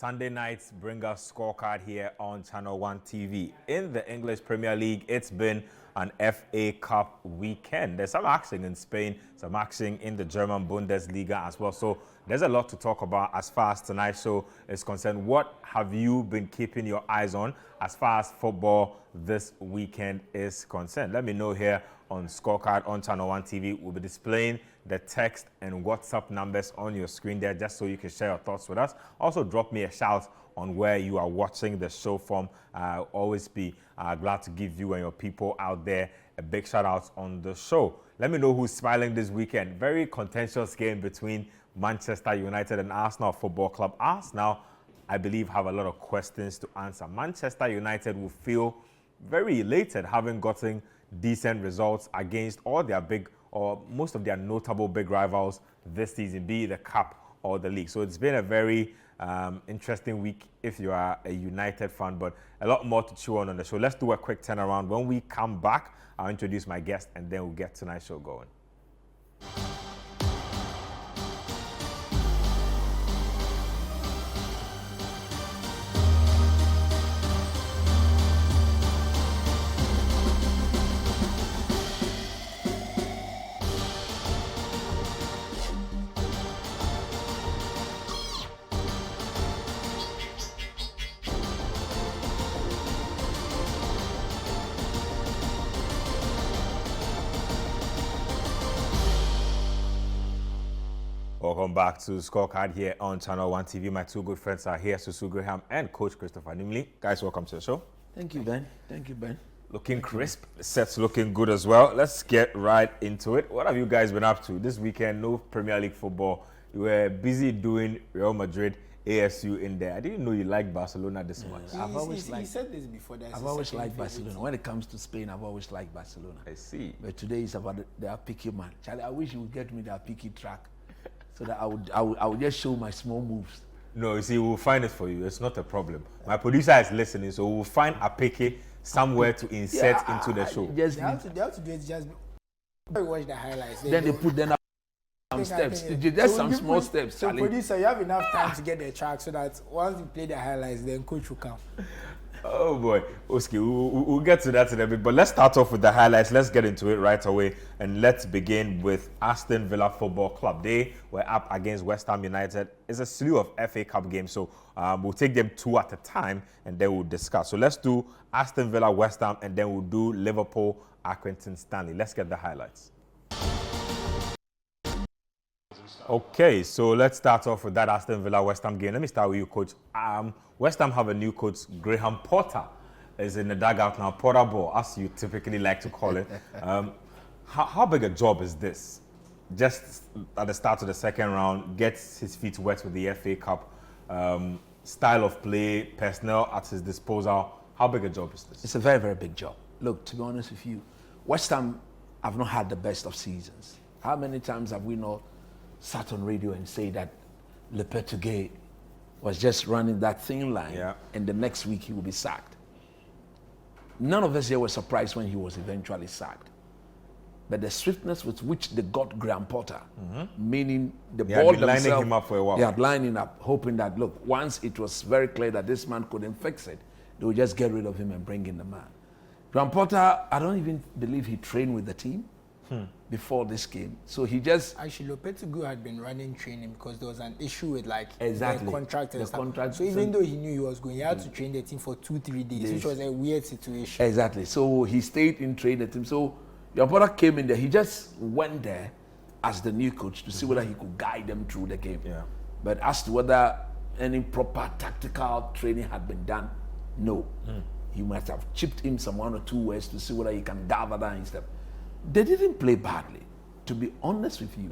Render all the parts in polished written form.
Sunday nights bring us Scorecard here on Channel 1 TV. In the English Premier League, it's been an FA Cup weekend. There's some action in Spain, some action in the German Bundesliga as well. So there's a lot to talk about as far as tonight's show is concerned. What have you been keeping your eyes on as far as football this weekend is concerned? Let me know here on Scorecard on Channel 1 TV. We'll be displaying the text and WhatsApp numbers on your screen there just so you can share your thoughts with us. Also, drop me a shout on where you are watching the show from. I'll always be glad to give you and your people out there a big shout out on the show. Let me know who's smiling this weekend. Very contentious game between Manchester United and Arsenal Football Club. Arsenal, I believe, have a lot of questions to answer. Manchester United will feel very elated having gotten decent results against all their big or most of their notable big rivals this season, be it the Cup or the League. So it's been a very interesting week if you are a United fan, but a lot more to chew on the show. Let's do a quick turnaround. When we come back, I'll introduce my guest and then we'll get tonight's show going. Welcome back to Scorecard here on Channel 1 TV. My two good friends are here, Susu Graham and Coach Christopher Nimley. Guys, welcome to the show. Thank you, Ben. Thank you, Ben. Looking crisp. The set's looking good as well. Let's get right into it. What have you guys been up to this weekend? No Premier League football. You were busy doing Real Madrid, ASU in there. I didn't know you liked Barcelona this much. He said this before. I've always liked Barcelona. When it comes to Spain, I've always liked Barcelona. I see. But today is about the picky man. Charlie, I wish you would get me that picky track, so that I would just show my small moves. No, you see, we'll find it for you. It's not a problem. My producer is listening, so we'll find a picky somewhere to insert into the show. They have to do it just watch the highlights. Then they put them some steps. Just some small steps. So producer, you have enough time to get the track so that once you play the highlights, then coach will come. Oh boy, Oski, we'll get to that in a bit, but let's start off with the highlights. Let's get into it right away, and let's begin with Aston Villa Football Club. They were up against West Ham United. It's a slew of FA Cup games, so we'll take them two at a time, and then we'll discuss. So let's do Aston Villa, West Ham, and then we'll do Liverpool, Accrington, Stanley. Let's get the highlights. Okay, so let's start off with that Aston Villa West Ham game. Let me start with you, Coach. West Ham have a new coach, Graham Potter, is in the dugout now. Potter ball, as you typically like to call it. How big a job is this? Just at the start of the second round, gets his feet wet with the FA Cup. Style of play, personnel at his disposal. How big a job is this? It's a very, very big job. Look, to be honest with you, West Ham have not had the best of seasons. How many times have we not sat on radio and say that Lopetegui was just running that thin line, and the next week he will be sacked? None of us here were surprised when he was eventually sacked. But the swiftness with which they got Graham Potter, meaning the ball themselves, lining him up for a while. They had lining up, hoping that, look, once it was very clear that this man couldn't fix it, they would just get rid of him and bring in the man. Graham Potter, I don't even believe he trained with the team before this game. So he just... Actually, Lopetegui had been running training because there was an issue with the contract and stuff. So even though he knew he was going, he had to train the team for 2-3 days, which was a weird situation. Exactly. So he stayed in training the team. So your brother came in there. He just went there as the new coach to see whether he could guide them through the game. Yeah. But as to whether any proper tactical training had been done, no. He must have chipped him some 1 or 2 words to see whether he can gather that and stuff. They didn't play badly. To be honest with you,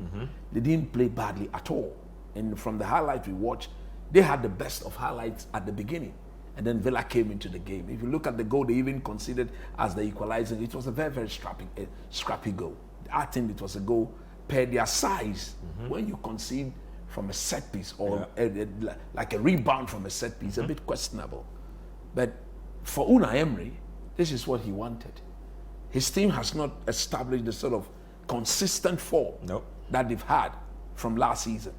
they didn't play badly at all. And from the highlights we watched, they had the best of highlights at the beginning. And then Villa came into the game. If you look at the goal they even considered as the equalizer, it was a very, very scrappy goal. I think it was a goal per their size. When you concede from a set piece or like a rebound from a set piece, a bit questionable. But for Unai Emery, this is what he wanted. His team has not established the sort of consistent form that they've had from last season.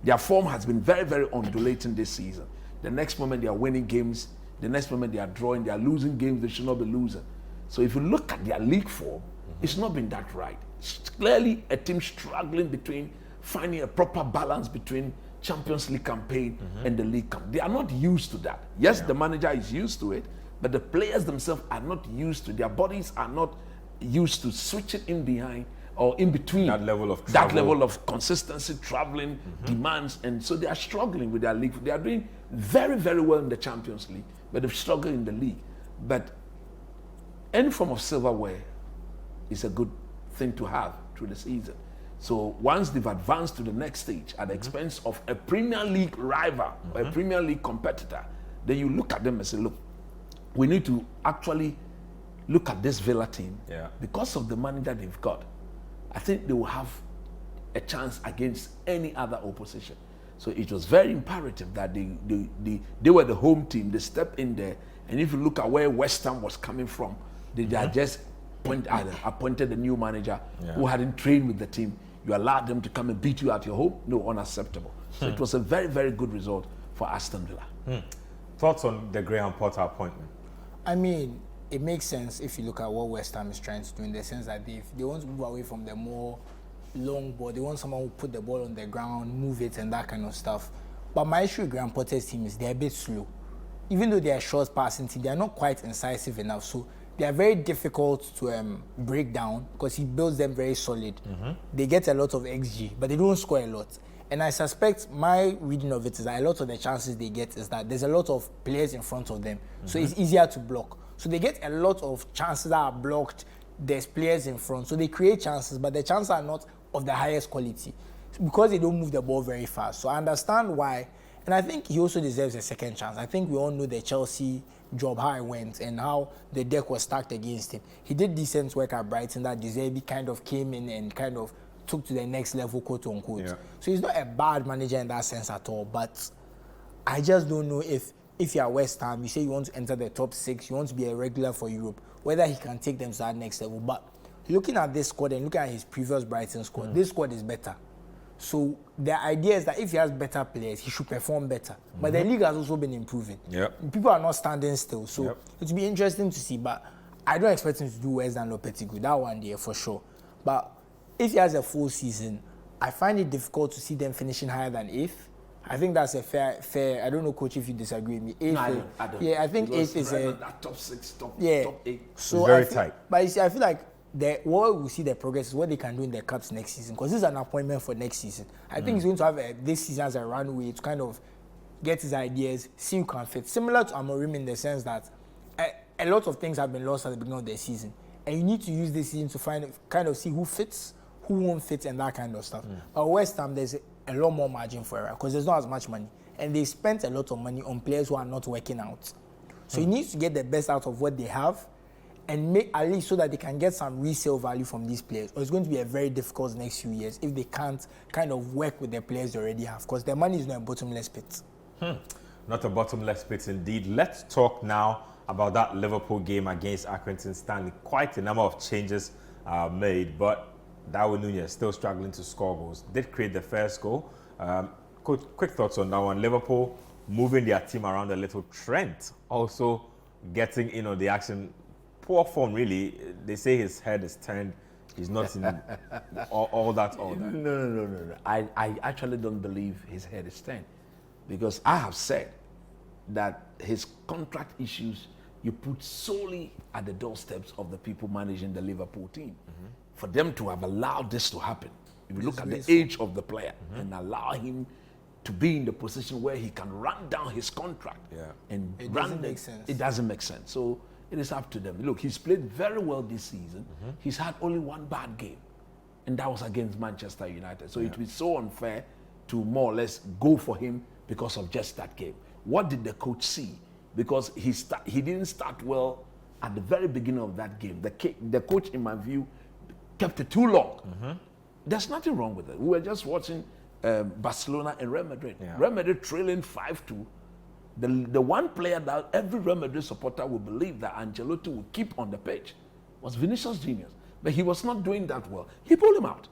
Their form has been very, very undulating this season. The next moment they are winning games. The next moment they are drawing. They are losing games they should not be losing. So if you look at their league form, it's not been that right. It's clearly a team struggling between finding a proper balance between Champions League campaign and the league campaign. They are not used to that. Yes, the manager is used to it, but the players themselves are not used to it. Their bodies are not used to switching in behind or in between that level of that level of consistency, traveling, demands, and so they are struggling with their league. They are doing very, very well in the Champions League, but they've struggled in the league. But any form of silverware is a good thing to have through the season. So once they've advanced to the next stage at the expense of a Premier League rival or a Premier League competitor, then you look at them and say, look, we need to actually look at this Villa team. Because of the money that they've got, I think they will have a chance against any other opposition. So it was very imperative that they were the home team. They stepped in there. And if you look at where West Ham was coming from, they had just appointed a new manager who hadn't trained with the team. You allowed them to come and beat you at your home? No, unacceptable. So it was a very, very good result for Aston Villa. Thoughts on the Graham Potter appointment? I mean, it makes sense if you look at what West Ham is trying to do, in the sense that they want to move away from the more long ball. They want someone who put the ball on the ground, move it, and that kind of stuff. But my issue with Graham Potter's team is they're a bit slow. Even though they are short passing team, they are not quite incisive enough. So they are very difficult to break down because he builds them very solid. They get a lot of XG, but they don't score a lot. And I suspect my reading of it is that a lot of the chances they get is that there's a lot of players in front of them. So it's easier to block. So they get a lot of chances that are blocked. There's players in front. So they create chances, but the chances are not of the highest quality because they don't move the ball very fast. So I understand why. And I think he also deserves a second chance. I think we all know the Chelsea job, how it went and how the deck was stacked against him. He did decent work at Brighton that De Zerbi kind of came in and kind of took to the next level, quote unquote. So he's not a bad manager in that sense at all. But I just don't know if you're West Ham, you say you want to enter the top 6, you want to be a regular for Europe, whether he can take them to that next level. But looking at this squad and looking at his previous Brighton squad, this squad is better. So the idea is that if he has better players, he should perform better. But the league has also been improving. People are not standing still. So it will be interesting to see. But I don't expect him to do worse than Lopetegui. That one there for sure. But if he has a full season, I find it difficult to see them finishing higher than 8th. I think that's a fair. I don't know, Coach, if you disagree with me. 8th, no, I don't. Yeah, I think 8th is a top 6, top 8. So it's very tight. But you see, I feel like what we see the progress is what they can do in the cups next season, because this is an appointment for next season. I think he's going to have this season as a runway to kind of get his ideas, see who can fit. Similar to Amorim in the sense that a lot of things have been lost at the beginning of the season, and you need to use this season to kind of see who fits, who won't fit, and that kind of stuff. But West Ham, there's a lot more margin for error because there's not as much money, and they spent a lot of money on players who are not working out. So he needs to get the best out of what they have and make at least so that they can get some resale value from these players. Or it's going to be a very difficult next few years if they can't kind of work with the players they already have, because their money is not a bottomless pit. Not a bottomless pit indeed. Let's talk now about that Liverpool game against Accrington Stanley. Quite a number of changes made, but Darwin Núñez still struggling to score goals. Did create the first goal. Quick thoughts on that one. Liverpool moving their team around a little. Trent also getting in on the action. Poor form, really. They say his head is turned. He's not in all that. No. I actually don't believe his head is turned, because I have said that his contract issues you put solely at the doorsteps of the people managing the Liverpool team. For them to have allowed this to happen, if you look at the age of the player and allow him to be in the position where he can run down his contract and it doesn't make sense. It doesn't make sense. So it is up to them. Look, he's played very well this season. He's had only one bad game, and that was against Manchester United. So it would be so unfair to more or less go for him because of just that game. What did the coach see? Because he didn't start well at the very beginning of that game. The coach, in my view, kept it too long. There's nothing wrong with it. We were just watching Barcelona and Real Madrid. Real Madrid trailing 5-2. The one player that every Real Madrid supporter would believe that Ancelotti would keep on the pitch was Vinicius Junior. But he was not doing that well. He pulled him out.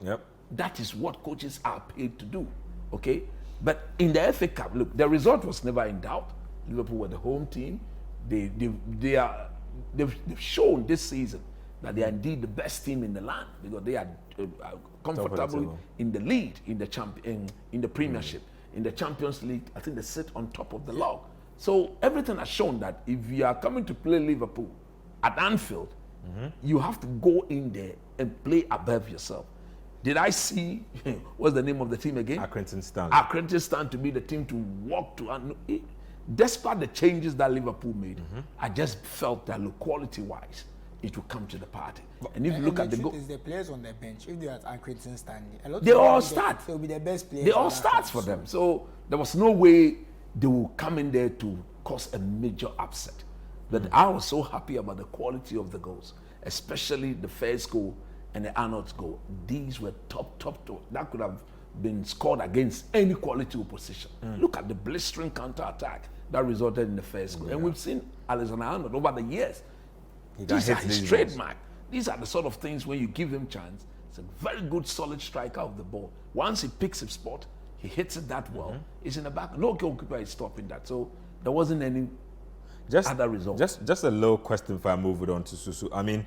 That is what coaches are paid to do. Okay? But in the FA Cup, look, the result was never in doubt. Liverpool were the home team. They've shown this season that they are indeed the best team in the land because they are comfortably in the lead in the Premiership, in the Champions League. I think they sit on top of the log. So everything has shown that if you are coming to play Liverpool at Anfield, you have to go in there and play above yourself. Did I see, what's the name of the team again? Accrington Stanley. Accrington Stanley to be the team to walk to. And despite the changes that Liverpool made, I just felt that, look, quality-wise, it will come to the party. And if you look at the goal, the players on the bench, if they're at Accrington Stanley, they all start. They'll be the best players. They all start for them. So there was no way they will come in there to cause a major upset. But I was so happy about the quality of the goals, especially the first goal and the Arnold's goal. These were top. That could have been scored against any quality opposition. Look at the blistering counter-attack that resulted in the first goal. And we've seen Alexander Arnold over the years. These are his trademark. These are the sort of things when you give him chance. It's a very good, solid striker of the ball. Once he picks his spot, he hits it that well. It's in the back. No goalkeeper is stopping that. So there wasn't any other result. Just a little question before I move it on to Susu. I mean,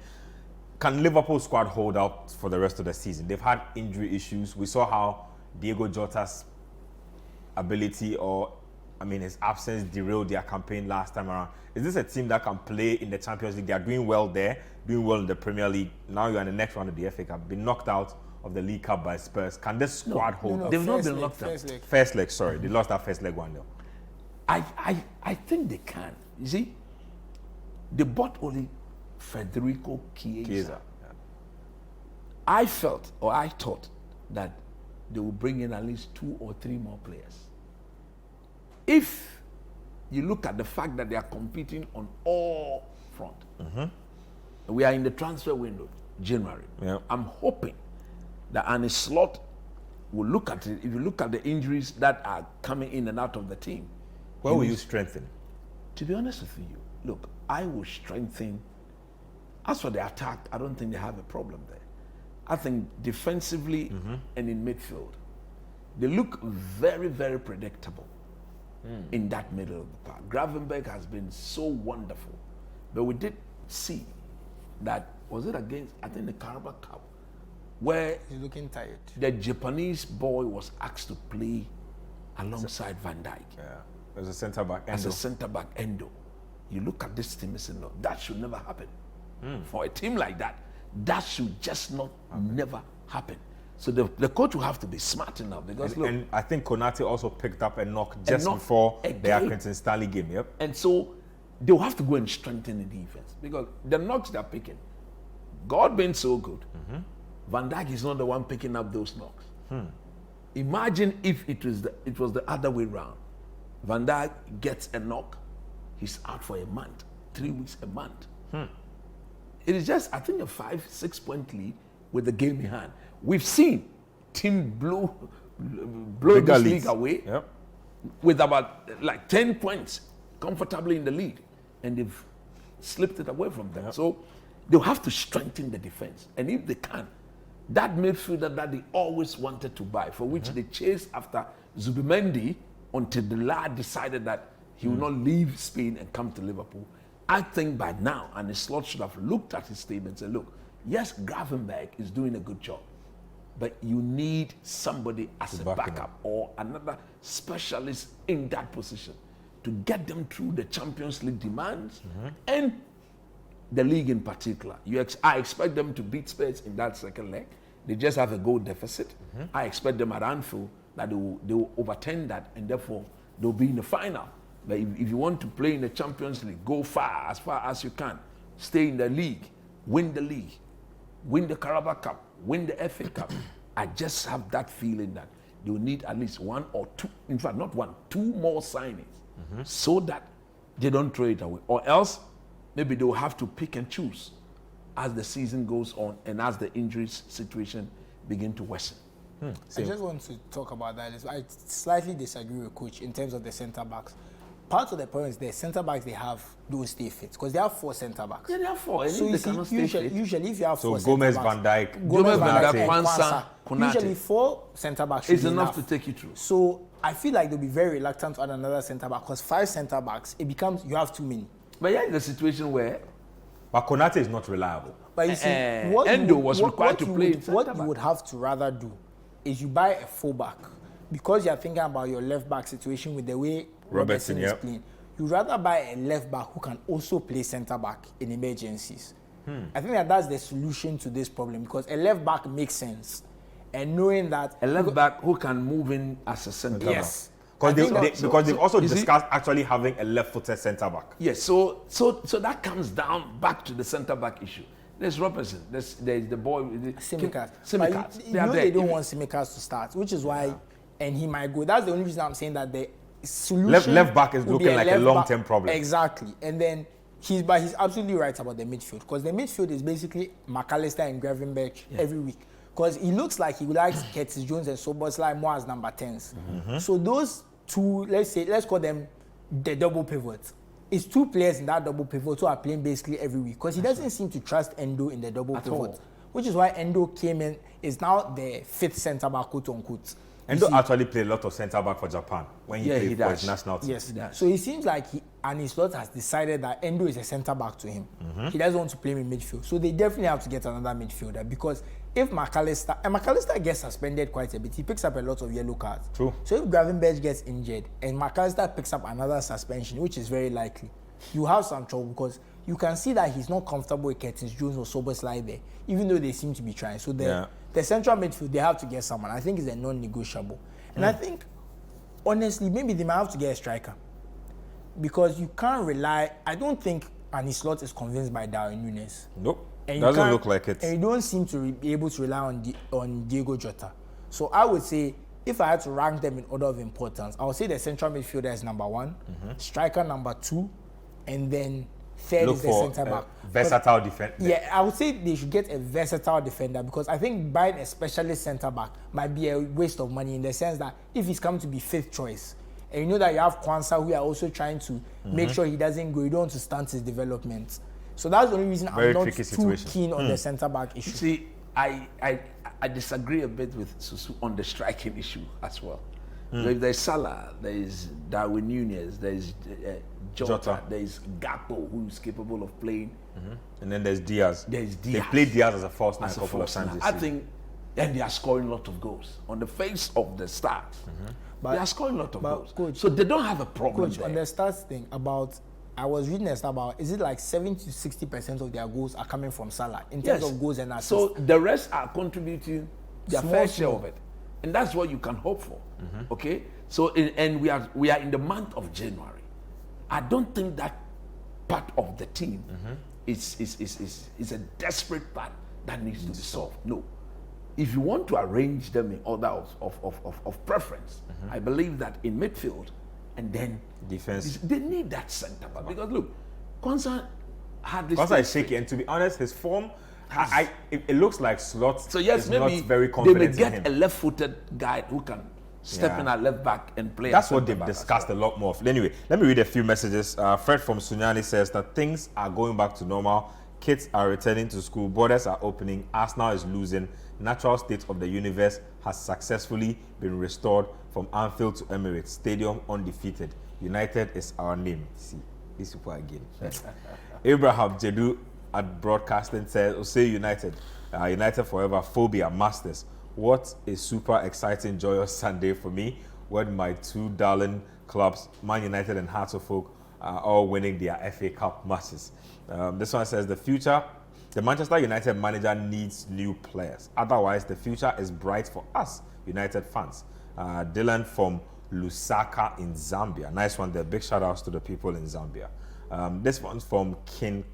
can Liverpool squad hold out for the rest of the season? They've had injury issues. We saw how Diego Jota's ability his absence derailed their campaign last time around. Is this a team that can play in the Champions League? They are doing well there, doing well in the Premier League. Now you're in the next round of the FA Cup, been knocked out of the League Cup by Spurs. Can this squad hold out? They've not been knocked out. First leg, sorry. They lost that first leg 1-0. I think they can. You see, they bought only Federico Chiesa. I thought that they will bring in at least 2 or 3 more players. If you look at the fact that they are competing on all fronts, we are in the transfer window, January. Yeah. I'm hoping that Arne Slot will look at it. If you look at the injuries that are coming in and out of the team, where will you strengthen? To be honest with you, look, I will strengthen. As for the attack, I don't think they have a problem there. I think defensively and in midfield, they look very, very predictable in that middle of the park. Gravenberch has been so wonderful. But we did see that, was it against, I think, the Carabao Cup, where he's looking tired. The Japanese boy was asked to play alongside Van Dijk. Yeah, as a centre-back. As a centre-back, Endo. You look at this team and say, no, that should never happen. For a team like that, that should just not never happen. So the coach will have to be smart enough because look, and I think Konate also picked up a knock just before the Accrington Stanley game. Yep. And so they'll have to go and strengthen the defense because the knocks they're picking, God being so good, Van Dijk is not the one picking up those knocks. Imagine if it was the other way round. Van Dijk gets a knock, he's out for a month, 3 weeks, a month. It is just, I think, a 5-6 point lead with the game in hand. We've seen team blow this league away with about 10 points comfortably in the lead, and they've slipped it away from them. So they'll have to strengthen the defense, and if they can, that midfielder that they always wanted to buy, for which they chased after Zubimendi until the lad decided that he will not leave Spain and come to Liverpool. I think by now, and the Slot should have looked at his statement and said, look, yes, Gravenberch is doing a good job, but you need somebody as a backup or another specialist in that position to get them through the Champions League demands and the league in particular. I expect them to beat Spurs in that second leg. They just have a goal deficit. I expect them at Anfield that they will overturn that, and therefore they'll be in the final. But if you want to play in the Champions League, go far as you can. Stay in the league, win the Carabao Cup, win the FA Cup. I just have that feeling that you need at least 1 or 2, in fact, not 1, 2 more signings so that they don't throw it away. Or else, maybe they'll have to pick and choose as the season goes on and as the injuries situation begin to worsen. I just want to talk about that. I slightly disagree with Coach in terms of the centre-backs. part of the problem is the centre backs they have don't stay fit because they have 4 centre backs. Yeah, they have 4. So you see, usually if you have 4 Gomez, centre backs, Van Dijk, Gomez, Van Van Dijk, Dijk, and Kwanzaa, Konate. usually 4 centre backs should It's be enough to take you through. So I feel like they'll be very reluctant to add another centre back because 5 centre backs, it becomes you have too many. But yeah, the situation where But Konate is not reliable. But you see, Endo was required to play what centre you back. would have to rather do is you buy a fullback because you're thinking about your left back situation with the way Robertson is yep. playing. You'd rather buy a left back who can also play centre back in emergencies. I think that's the solution to this problem because a left back makes sense, and knowing that a left back who can move in as a centre yes. back. Because they've also you see- discussed actually having a left-footed centre back. Yes, so that comes down back to the centre back issue. There's Robertson. There's the boy. Simicast. Simicast. You know they don't want Simicast to start, which is why, and he might go. That's the only reason I'm saying that the solution Left back is would be looking like a left long-term back. problem. Exactly, and then he's absolutely right about the midfield because the midfield is basically McAllister and Gravenberch every week. Because he looks like he likes Curtis Jones and Szoboszlai more as number 10s. So those two, let's call them the double pivots. It's 2 players in that double pivot who are playing basically every week because he doesn't seem to trust Endo in the double pivot, all. which is why Endo came in, is now the 5th centre back, quote unquote. Endo actually played a lot of centre back for Japan when he Yeah, played he for does. his national team. Yes. does. So it seems like his lot has decided that Endo is a centre back to him. He doesn't want to play him in midfield. So they definitely have to get another midfielder because if McAllister gets suspended quite a bit, he picks up a lot of yellow cards. True. So if Gravenberch gets injured and McAllister picks up another suspension, which is very likely, you have some trouble because you can see that he's not comfortable with Curtis Jones or Szoboszlai there, even though they seem to be trying. So the central midfield, they have to get someone. I think it's a non-negotiable. And I think, honestly, maybe they might have to get a striker. Because you can't rely... I don't think Arne Slot is convinced by Darwin Núñez. Nope. And you Doesn't can't- look like it. And you don't seem to be able to rely on Diego Jota. So I would say, if I had to rank them in order of importance, I would say the central midfielder is number 1, striker number 2, and then third Look is the for centre back. versatile defender. Yeah, I would say they should get a versatile defender because I think buying a specialist centre back might be a waste of money in the sense that if he's coming to be 5th choice, and you know that you have Kwanzaa who are also trying to make sure he doesn't go, you don't want to stunt his development. So that's the only reason Very I'm not tricky too situation. keen on the centre back issue. See, I disagree a bit with Susu on the striking issue as well. So if there's Salah, there's Darwin Núñez, there's Jota, there's Gakpo, who's capable of playing. And then there's Diaz. There's They Diaz. played Diaz as a false nine a As a couple of false times nine. this I season. think, and they are scoring a lot of goals on the face of the stars. They are scoring a lot of goals, Coach, so they don't have a problem Coach, there. on the stats thing about, I was reading a stat about, is it like 70 to 60% of their goals are coming from Salah in terms of goals and assists? So the rest are contributing their Small, fair share small. of it, and that's what you can hope for. Okay, so and we are in the month of January. I don't think that part of the team is a desperate part that needs to be solved. No, if you want to arrange them in order of preference, I believe that in midfield and then Defense. they need that centre back because look, Kwanzaa had this. Kwanzaa is shaky, and to be honest, his form, it looks like Slot So yes, is maybe not very they confident may in get him. a left-footed guy who can step in at left back and play. That's at what centre they've back as discussed well. a lot more. Anyway, let me read a few messages. Fred from Sunyani says that things are going back to normal. Kids are returning to school. Borders are opening. Arsenal is losing. Natural state of the universe has successfully been restored from Anfield to Emirates. Stadium undefeated. United is our name. See, these people again. Abraham Jedu at Broadcasting says, Osei United. United forever. Phobia masters. What a super exciting, joyous Sunday for me when my 2 darling clubs, Man United and Hearts of Oak, are all winning their FA Cup matches. This one says the Manchester United manager needs new players. Otherwise, the future is bright for us, United fans. Dylan from Lusaka in Zambia. Nice one there. Big shout outs to the people in Zambia. This one's from Kin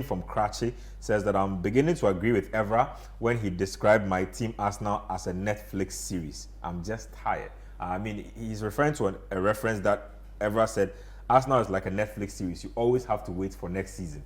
from Karachi, says that I'm beginning to agree with Evra when he described my team Arsenal as a Netflix series. I'm just tired. I mean, he's referring to a reference that Evra said, Arsenal is like a Netflix series. You always have to wait for next season.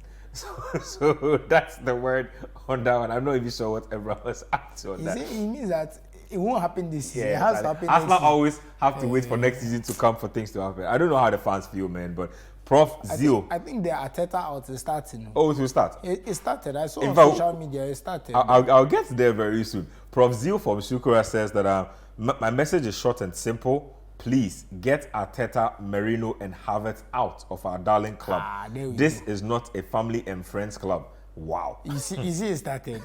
So that's the word on that one. I'm not even sure what Evra was up to on that. He means that it won't happen this season. Yeah, It has to happen Arsenal next season. always have to wait for next season to come for things to happen. I don't know how the fans feel, man, but Prof. Zio. I think the Arteta out is starting. Oh, it will start. It started. I saw In on fact, social media. It started. I'll get there very soon. Prof. Zio from Scorecard says that my message is short and simple. Please get Arteta, Merino, and Havertz out of our darling club. This is not a family and friends club. Wow. You see, it started.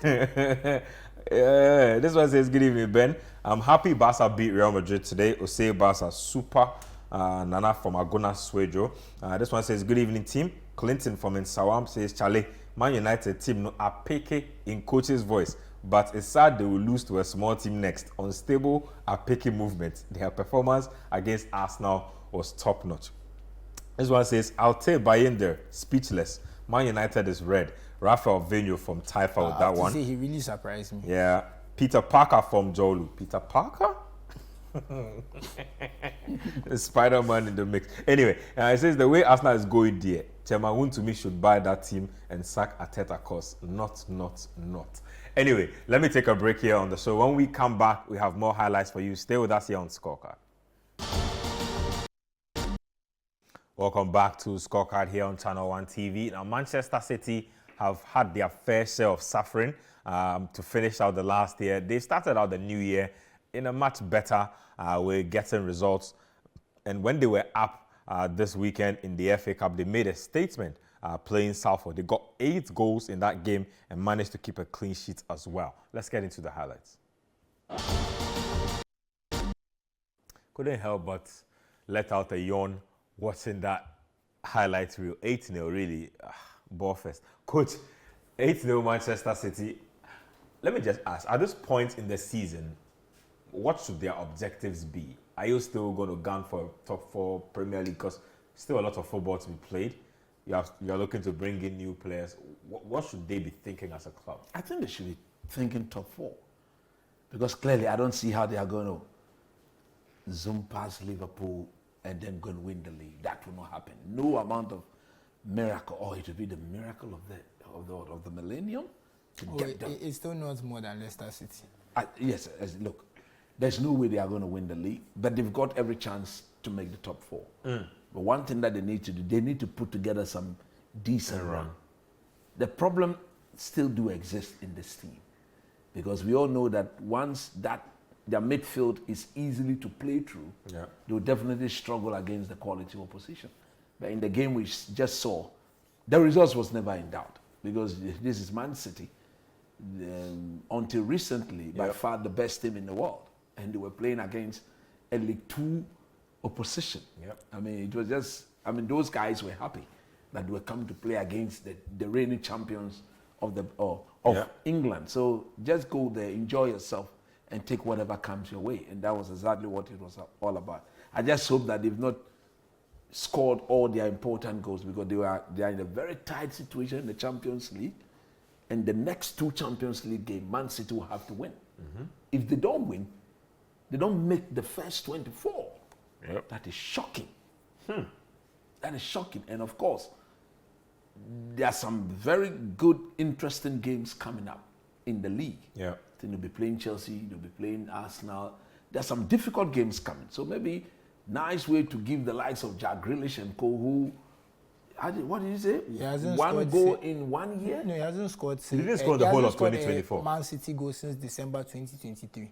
This one says, good evening, Ben. I'm happy Barca beat Real Madrid today. Osei Barca super. Nana from Agona Swejo. This one says, good evening, team. Clinton from Insawam says, Charlie, Man United team no apeke in coach's voice, but it's sad they will lose to a small team next. Unstable apeke movement. Their performance against Arsenal was top notch. This one says, I'll take Bayern there, speechless. Man United is red. Rafael Vigno from Taifa with that one. Say he really surprised me. Yeah. Peter Parker from Jolu. Peter Parker? Spider-Man in the mix. Anyway, it says the way Arsenal is going there, Chairman to me should buy that team and sack Arteta course. Not. Anyway, let me take a break here on the show. When we come back, we have more highlights for you. Stay with us here on Scorecard. Welcome back to Scorecard here on Channel 1 TV. Now, Manchester City have had their fair share of suffering to finish out the last year. They started out the new year in a much better way, getting results. And when they were up this weekend in the FA Cup, they made a statement playing Salford. They got 8 goals in that game and managed to keep a clean sheet as well. Let's get into the highlights. Couldn't help but let out a yawn watching that highlight reel. 8-0 really, ball fest. Coach, 8-0 Manchester City. Let me just ask, at this point in the season, what should their objectives be? Are you still going to gun for top 4 Premier League? Because still a lot of football to be played. You're looking to bring in new players. What should they be thinking as a club? I think they should be thinking top 4. Because clearly I don't see how they are going to zoom past Liverpool and then go and win the league. That will not happen. No amount of miracle, or it will be the miracle of the millennium to get done. It's still not more than Leicester City. Yes, look, there's no way they are going to win the league, but they've got every chance to make the top 4. But one thing that they need to do, they need to put together some decent run. The problem still do exist in this team, because we all know that once that their midfield is easily to play through, they will definitely struggle against the quality opposition. But in the game we just saw, the results was never in doubt, because this is Man City. Until recently, by far the best team in the world, and they were playing against a League 2 opposition. I mean, it was just, those guys were happy that they were coming to play against the reigning champions of England. So just go there, enjoy yourself, and take whatever comes your way. And that was exactly what it was all about. I just hope that they've not scored all their important goals, because they are in a very tight situation in the Champions League. And the next 2 Champions League games, Man City will have to win. If they don't win, they don't make the first 24. That is shocking. That is shocking. And of course, there are some very good, interesting games coming up in the league. Then they'll be playing Chelsea, they'll be playing Arsenal. There are some difficult games coming. So maybe nice way to give the likes of Jack Grealish and co, who, what did he say? He hasn't 1 goal in 1 year? No, he hasn't scored He didn't score the whole of 2024. Man City goal since December 2023.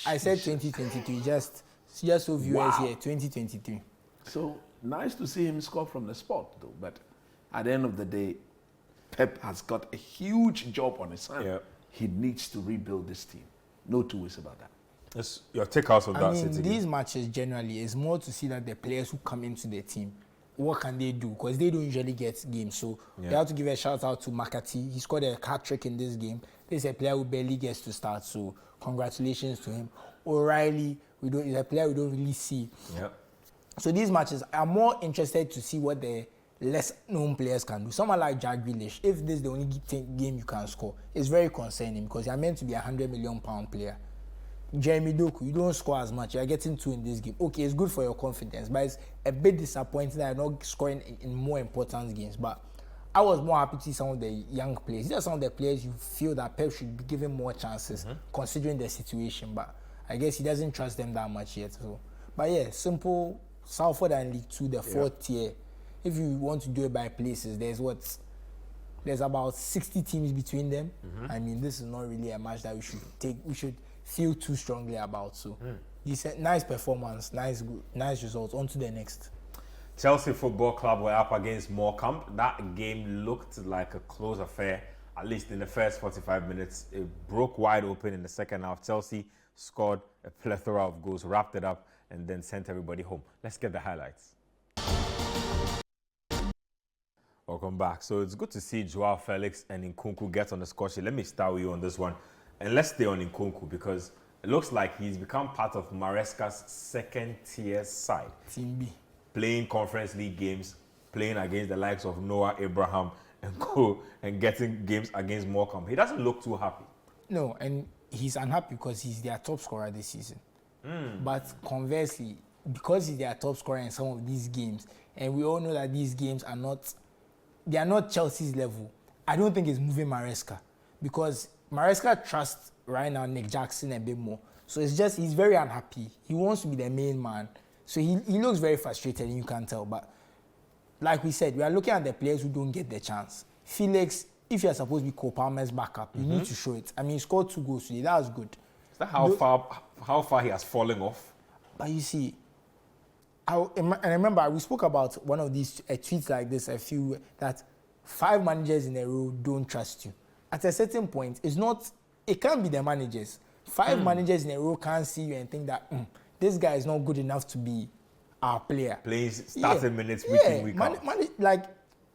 I said 2023, just so viewers here, 2023. So nice to see him score from the spot, though. But at the end of the day, Pep has got a huge job on his hand. He needs to rebuild this team. No 2 ways about that. That's your takeouts on that City. These matches generally is more to see that the players who come into the team, what can they do? Because they don't usually get games. So they have to give a shout out to McCarthy. He scored a hat-trick in this game. This is a player who barely gets to start. So congratulations to him. O'Reilly, is a player we don't really see. So these matches, I'm more interested to see what the less known players can do. Someone like Jack Grealish, if this is the only game you can score, it's very concerning, because you're meant to be a £100 million player. Jeremy Doku, you don't score as much. You're getting 2 in this game. Okay, it's good for your confidence, but it's a bit disappointing that you're not scoring in more important games. But I was more happy to see some of the young players. These are some of the players you feel that Pep should be given more chances, considering the situation. But I guess he doesn't trust them that much yet. So, but yeah, simple. Salford and League Two, the fourth tier. If you want to do it by places, there's about 60 teams between them. I mean, this is not really a match that we should feel too strongly about. So, decent, nice performance, nice results. On to the next. Chelsea Football Club were up against Morecambe. That game looked like a close affair, at least in the first 45 minutes. It broke wide open in the second half. Chelsea scored a plethora of goals, wrapped it up, and then sent everybody home. Let's get the highlights. Welcome back. So it's good to see Joao Felix and Nkunku get on the score sheet. Let me start with you on this one. And let's stay on Nkunku because it looks like he's become part of Maresca's second-tier side. Team B. Playing Conference League games, playing against the likes of Noah Abraham and co, and getting games against Morecambe. He doesn't look too happy. No, and he's unhappy because he's their top scorer this season. But conversely, because he's their top scorer in some of these games, and we all know that these games are not Chelsea's level, I don't think it's moving Maresca. Because Maresca trusts right now Nick Jackson a bit more. So it's just, he's very unhappy. He wants to be the main man. So he looks very frustrated, and you can tell. But like we said, we are looking at the players who don't get the chance. Felix, if you're supposed to be Cole Palmer's backup, you need to show it. I mean, he scored 2 goals today. That was good. Is that how far he has fallen off? But you see, and I remember we spoke about one of these tweets like this that 5 managers in a row don't trust you. At a certain point, it can't be the managers. 5 managers in a row can't see you and think that this guy is not good enough to be our player. Plays starting minutes week in, week out. Like,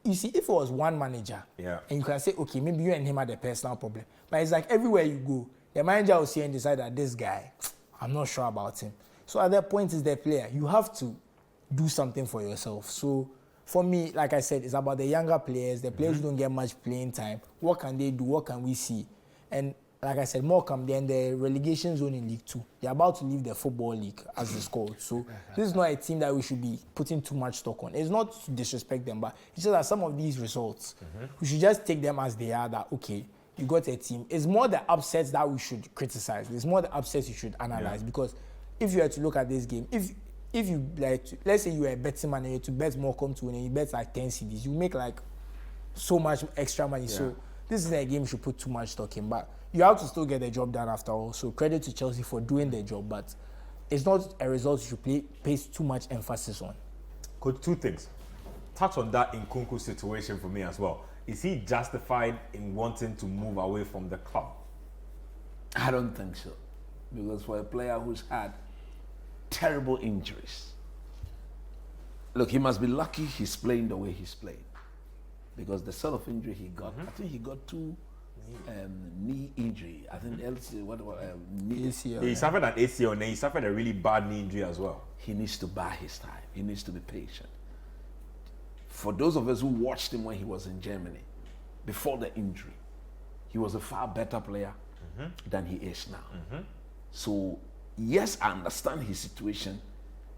you see, if it was one manager, and you can say, okay, maybe you and him had a personal problem. But it's like everywhere you go, the manager will see and decide that this guy, I'm not sure about him. So at that point, is the player. You have to do something for yourself. So for me, like I said, it's about the younger players, the players who don't get much playing time. What can they do? What can we see? And like I said, Morecambe, they're in the relegation zone in League 2. They're about to leave the Football League, as it's called. So this is not a team that we should be putting too much stock on. It's not to disrespect them, but it's just that some of these results, we should just take them as they are, that, okay, you got a team. It's more the upsets that we should criticize. It's more the upsets you should analyze. Because if you were to look at this game, if you, like, let's say you were a betting manager to bet Morecambe to win and you bet like 10 CDs, you make like so much extra money. So this is a game you should put too much stock in. But you have to still get the job done after all. So credit to Chelsea for doing their job, but it's not a result you should place too much emphasis on. Could 2 things. Touch on that Nkunku situation for me as well. Is he justified in wanting to move away from the club? I don't think so. Because for a player who's had terrible injuries, look, he must be lucky he's playing the way he's playing. Because the sort of injury he got, I think he got 2 knee injury. I think knee ACL. He suffered an ACL and then he suffered a really bad knee injury as well. He needs to buy his time. He needs to be patient. For those of us who watched him when he was in Germany, before the injury, he was a far better player than he is now. So, yes, I understand his situation,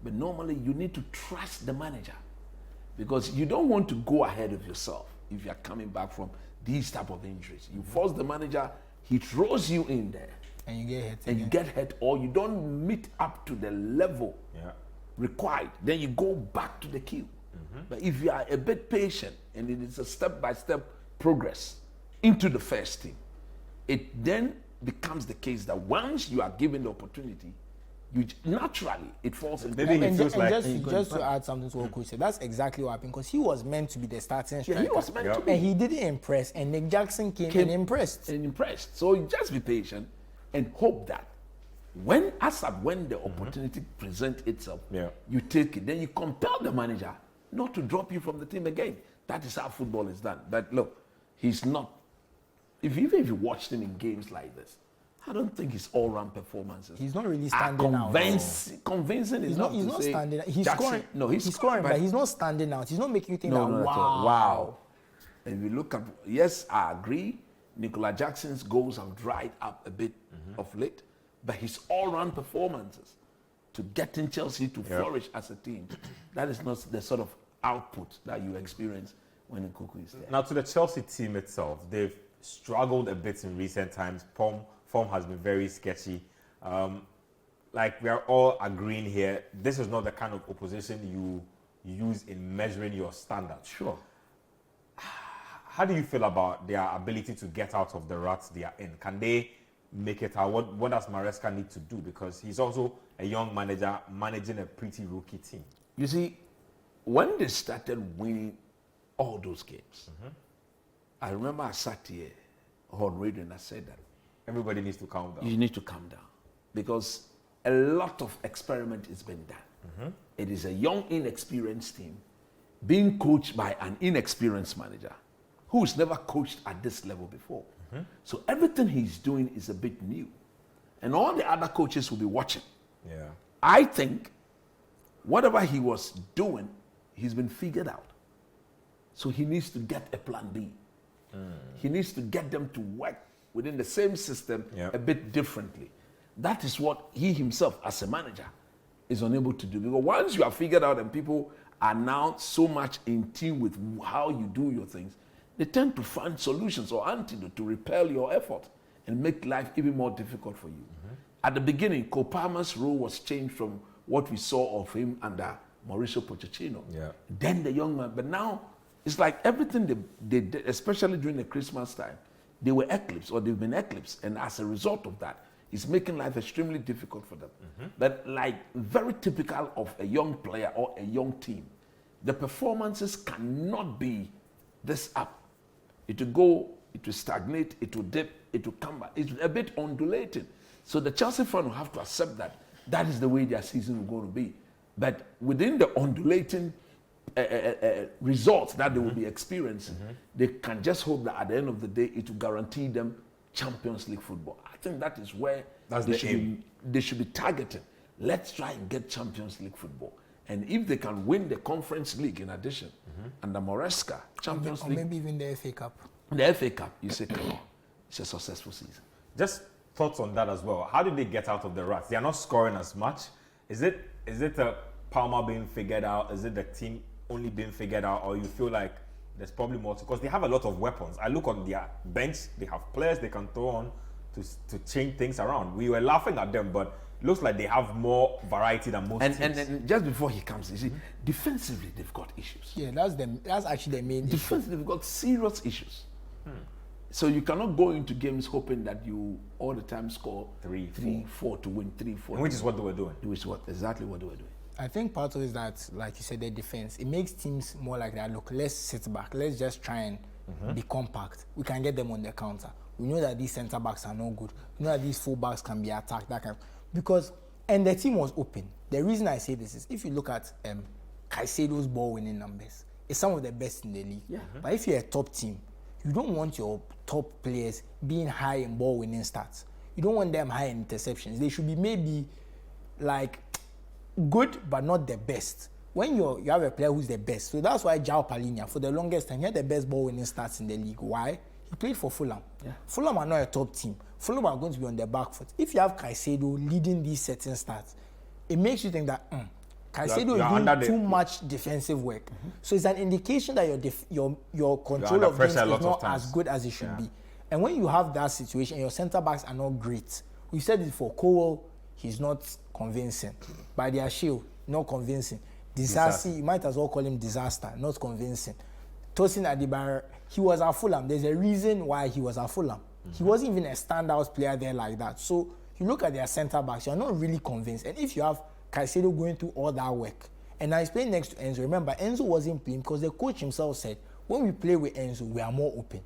but normally you need to trust the manager because you don't want to go ahead of yourself if you're coming back from these type of injuries. You force the manager, he throws you in there. And you get hurt. And you get hurt, or you don't meet up to the level required. Then you go back to the queue. But if you are a bit patient and it is a step-by-step progress into the first team, it then becomes the case that once you are given the opportunity, you naturally it falls into Maybe he feels like just to add something to what Coach said, that's exactly what happened because he was meant to be the starting striker. Yeah, he was meant to be. And he didn't impress, and Nick Jackson came and impressed. So you just be patient and hope that when the opportunity presents itself, you take it. Then you compel the manager not to drop you from the team again. That is how football is done. But look, he's not. Even if you watched him in games like this, I don't think his all-round performances. He's not really standing out. Convincing is not. He's not standing out. He's Jackson, scoring. No, he's scoring, but he's not standing out. He's not making you think that wow. And we look at, yes, I agree. Nicola Jackson's goals have dried up a bit of late, but his all-round performances to getting Chelsea to flourish as a team, that is not the sort of output that you experience when Nkunku is there. Now, to the Chelsea team itself, they've struggled a bit in recent times. Form has been very sketchy. Like we are all agreeing here, this is not the kind of opposition you use in measuring your standards. Sure. How do you feel about their ability to get out of the ruts they are in? Can they make it out? What does Maresca need to do? Because he's also a young manager managing a pretty rookie team. You see, when they started winning all those games, I remember I sat here on radio and I said that Everybody needs to calm down. you need to calm down because a lot of experiment is being done. It is a young, inexperienced team being coached by an inexperienced manager who's never coached at this level before. So everything he's doing is a bit new. And all the other coaches will be watching. Yeah. I think whatever he was doing, he's been figured out. So he needs to get a plan B. He needs to get them to work within the same system a bit differently. That is what he himself, as a manager, is unable to do. Because once you are figured out and people are now so much in tune with how you do your things, they tend to find solutions or antidote to repel your effort and make life even more difficult for you. At the beginning, Cole Palmer's role was changed from what we saw of him under Mauricio Pochettino. Then the young man, but now it's like everything they did, especially during the Christmas time, they were eclipsed or they've been eclipsed. And as a result of that, it's making life extremely difficult for them. But like very typical of a young player or a young team, the performances cannot be this up. It will go, it will stagnate, it will dip, it will come back. It's a bit undulating. So the Chelsea fan will have to accept that that is the way their season will go to be. But within the undulating results that they will be experiencing, they can just hope that at the end of the day, it will guarantee them Champions League football. I think that is where they should be targeting. Let's try and get Champions League football. And if they can win the Conference League in addition, under Maresca, Champions League. Or maybe even the FA Cup. The FA Cup, you say, come on, it's a successful season. Just thoughts on that as well. How did they get out of the ruts? They are not scoring as much. Is it a Palmer being figured out? Is it the team only being figured out? Or you feel like there's probably more because they have a lot of weapons. I look on their bench, they have players they can throw on to change things around. We were laughing at them, but it looks like they have more variety than most teams. And just before he comes, you see, defensively they've got issues. Yeah, that's actually the main Defensively, they've got serious issues. So you cannot go into games hoping that you all the time score 3-4 to win 3-4. And which is what they were doing. Which is exactly what they were doing. I think part of it is that, like you said, their defense. It makes teams more like that. Look, let's sit back. Let's just try and be compact. We can get them on the counter. We know that these centre backs are no good. We know that these full backs can be attacked. And the team was open. The reason I say this is if you look at Caicedo's ball winning numbers, it's some of the best in the league. But if you're a top team, you don't want your top players being high in ball winning stats. You don't want them high in interceptions. They should be maybe like good but not the best. When you have a player who's the best, so that's why João Palhinha for the longest time he had the best ball winning stats in the league. Why? He played for Fulham. Fulham are not a top team. Fulham are going to be on their back foot. If you have Caicedo leading these certain stats, it makes you think that Caicedo is doing too much defensive work. So it's an indication that your control of games is not as good as it should be. And when you have that situation, your centre backs are not great. We said it for Cowell, he's not convincing. By their shield, not convincing. Disasi, you might as well call him disaster, not convincing. Tosin Adebayor, he was at Fulham. There's a reason why he was at Fulham. He wasn't even a standout player there like that. So you look at their centre backs, you're not really convinced. And if you have Caicedo going through all that work, and now he's playing next to Enzo. Remember, Enzo wasn't playing because the coach himself said, when we play with Enzo, we are more open.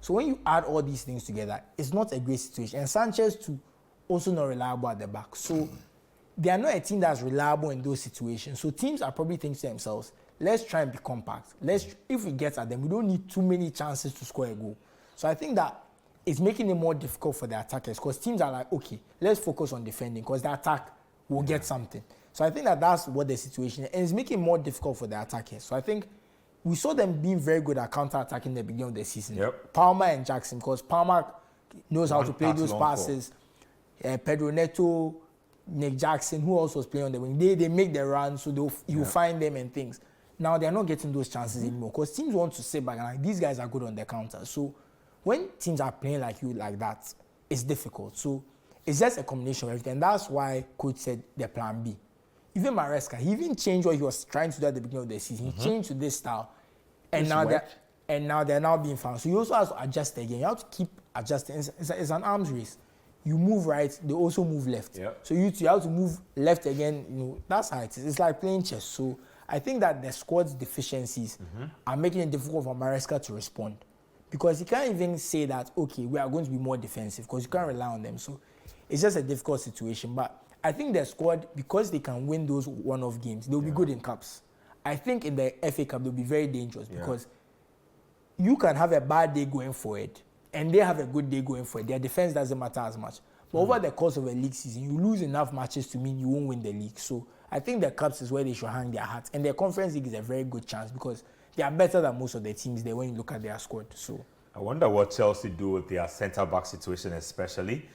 So when you add all these things together, it's not a great situation. And Sanchez too, also not reliable at the back. So they are not a team that's reliable in those situations. So teams are probably thinking to themselves, let's try and be compact. If we get at them, we don't need too many chances to score a goal. So I think that it's making it more difficult for the attackers because teams are like, okay, let's focus on defending because the attack will get something. So I think that's what the situation is. And it's making it more difficult for the attackers. So I think we saw them being very good at counter-attacking the beginning of the season. Palmer and Jackson, because Palmer knows how to play those passes. Pedro Neto, Nick Jackson, who also was playing on the wing, they make the run, so you'll find them and things. now they're not getting those chances anymore because teams want to sit back and like, these guys are good on the counter. So when teams are playing like you like that, it's difficult. So it's just a combination of everything. And that's why coach said the plan B. Even Maresca, he even changed what he was trying to do at the beginning of the season. He changed to this style. And now they're now being found. So you also have to adjust again. You have to keep adjusting. It's an arms race. You move right, they also move left. Yep. So you have to move left again. You know, that's how it is. It's like playing chess. So I think that the squad's deficiencies are making it difficult for Maresca to respond. Because he can't even say that, okay, we are going to be more defensive because you can't rely on them. So it's just a difficult situation. But I think the squad, because they can win those one-off games, they'll be good in cups. I think in the FA Cup, they'll be very dangerous because you can have a bad day going forward and they have a good day going forward. Their defense doesn't matter as much. But over the course of a league season, you lose enough matches to mean you won't win the league. So I think the cups is where they should hang their hats. And their conference league is a very good chance because they are better than most of the teams there when you look at their squad. So I wonder what Chelsea do with their centre-back situation, especially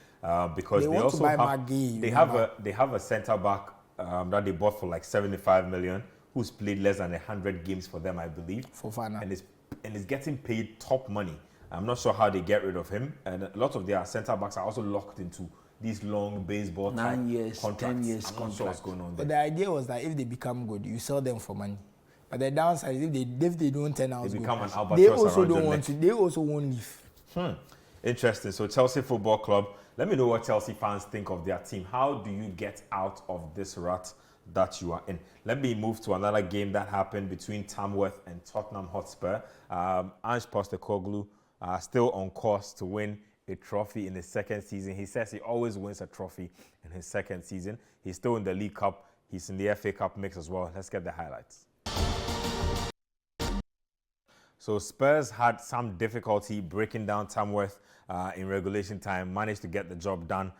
because they want also to buy have, McGee, they have a centre-back that they bought for like 75 million, who's played less than 100 games for them, I believe. Fofana. And is getting paid top money. I'm not sure how they get rid of him. And a lot of their centre-backs are also locked into these long baseball 9 years, contracts. 10 years I'm not sure what's contracts. going on there. But the idea was that if they become good, you sell them for money. But the downside is if they don't turn out They good, become an albatross they also around your don't want neck. to. They also won't leave. Interesting. So Chelsea Football Club, let me know what Chelsea fans think of their team. How do you get out of this rut that you are in? Let me move to another game that happened between Tamworth and Tottenham Hotspur. Ange Postecoglou still on course to win a trophy in his second season. He says he always wins a trophy in his second season. He's still in the League Cup. He's in the FA Cup mix as well. Let's get the highlights. So Spurs had some difficulty breaking down Tamworth in regulation time, managed to get the job done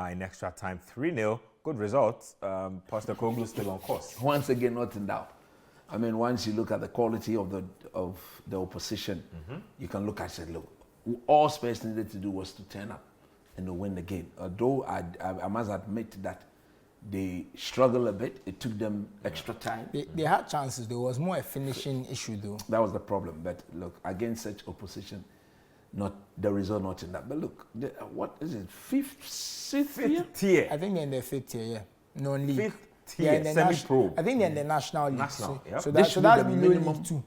in extra time. 3-0, good results. Postecoglou still on course. Once again, not in doubt. I mean, once you look at the quality of the opposition, you can look at it. Look, all Spurs needed to do was to turn up and to win the game. Although I must admit that they struggled a bit. It took them extra time. They had chances. There was more a finishing issue though. That was the problem. But look, against such opposition, not the result not in that. But look, what is it? Sixth year? I think they're in their fifth tier, yeah. No league. Fifth tier, semi-pro. I think they're in the national league. National, yep. So This that's should be the below minimum. League 2.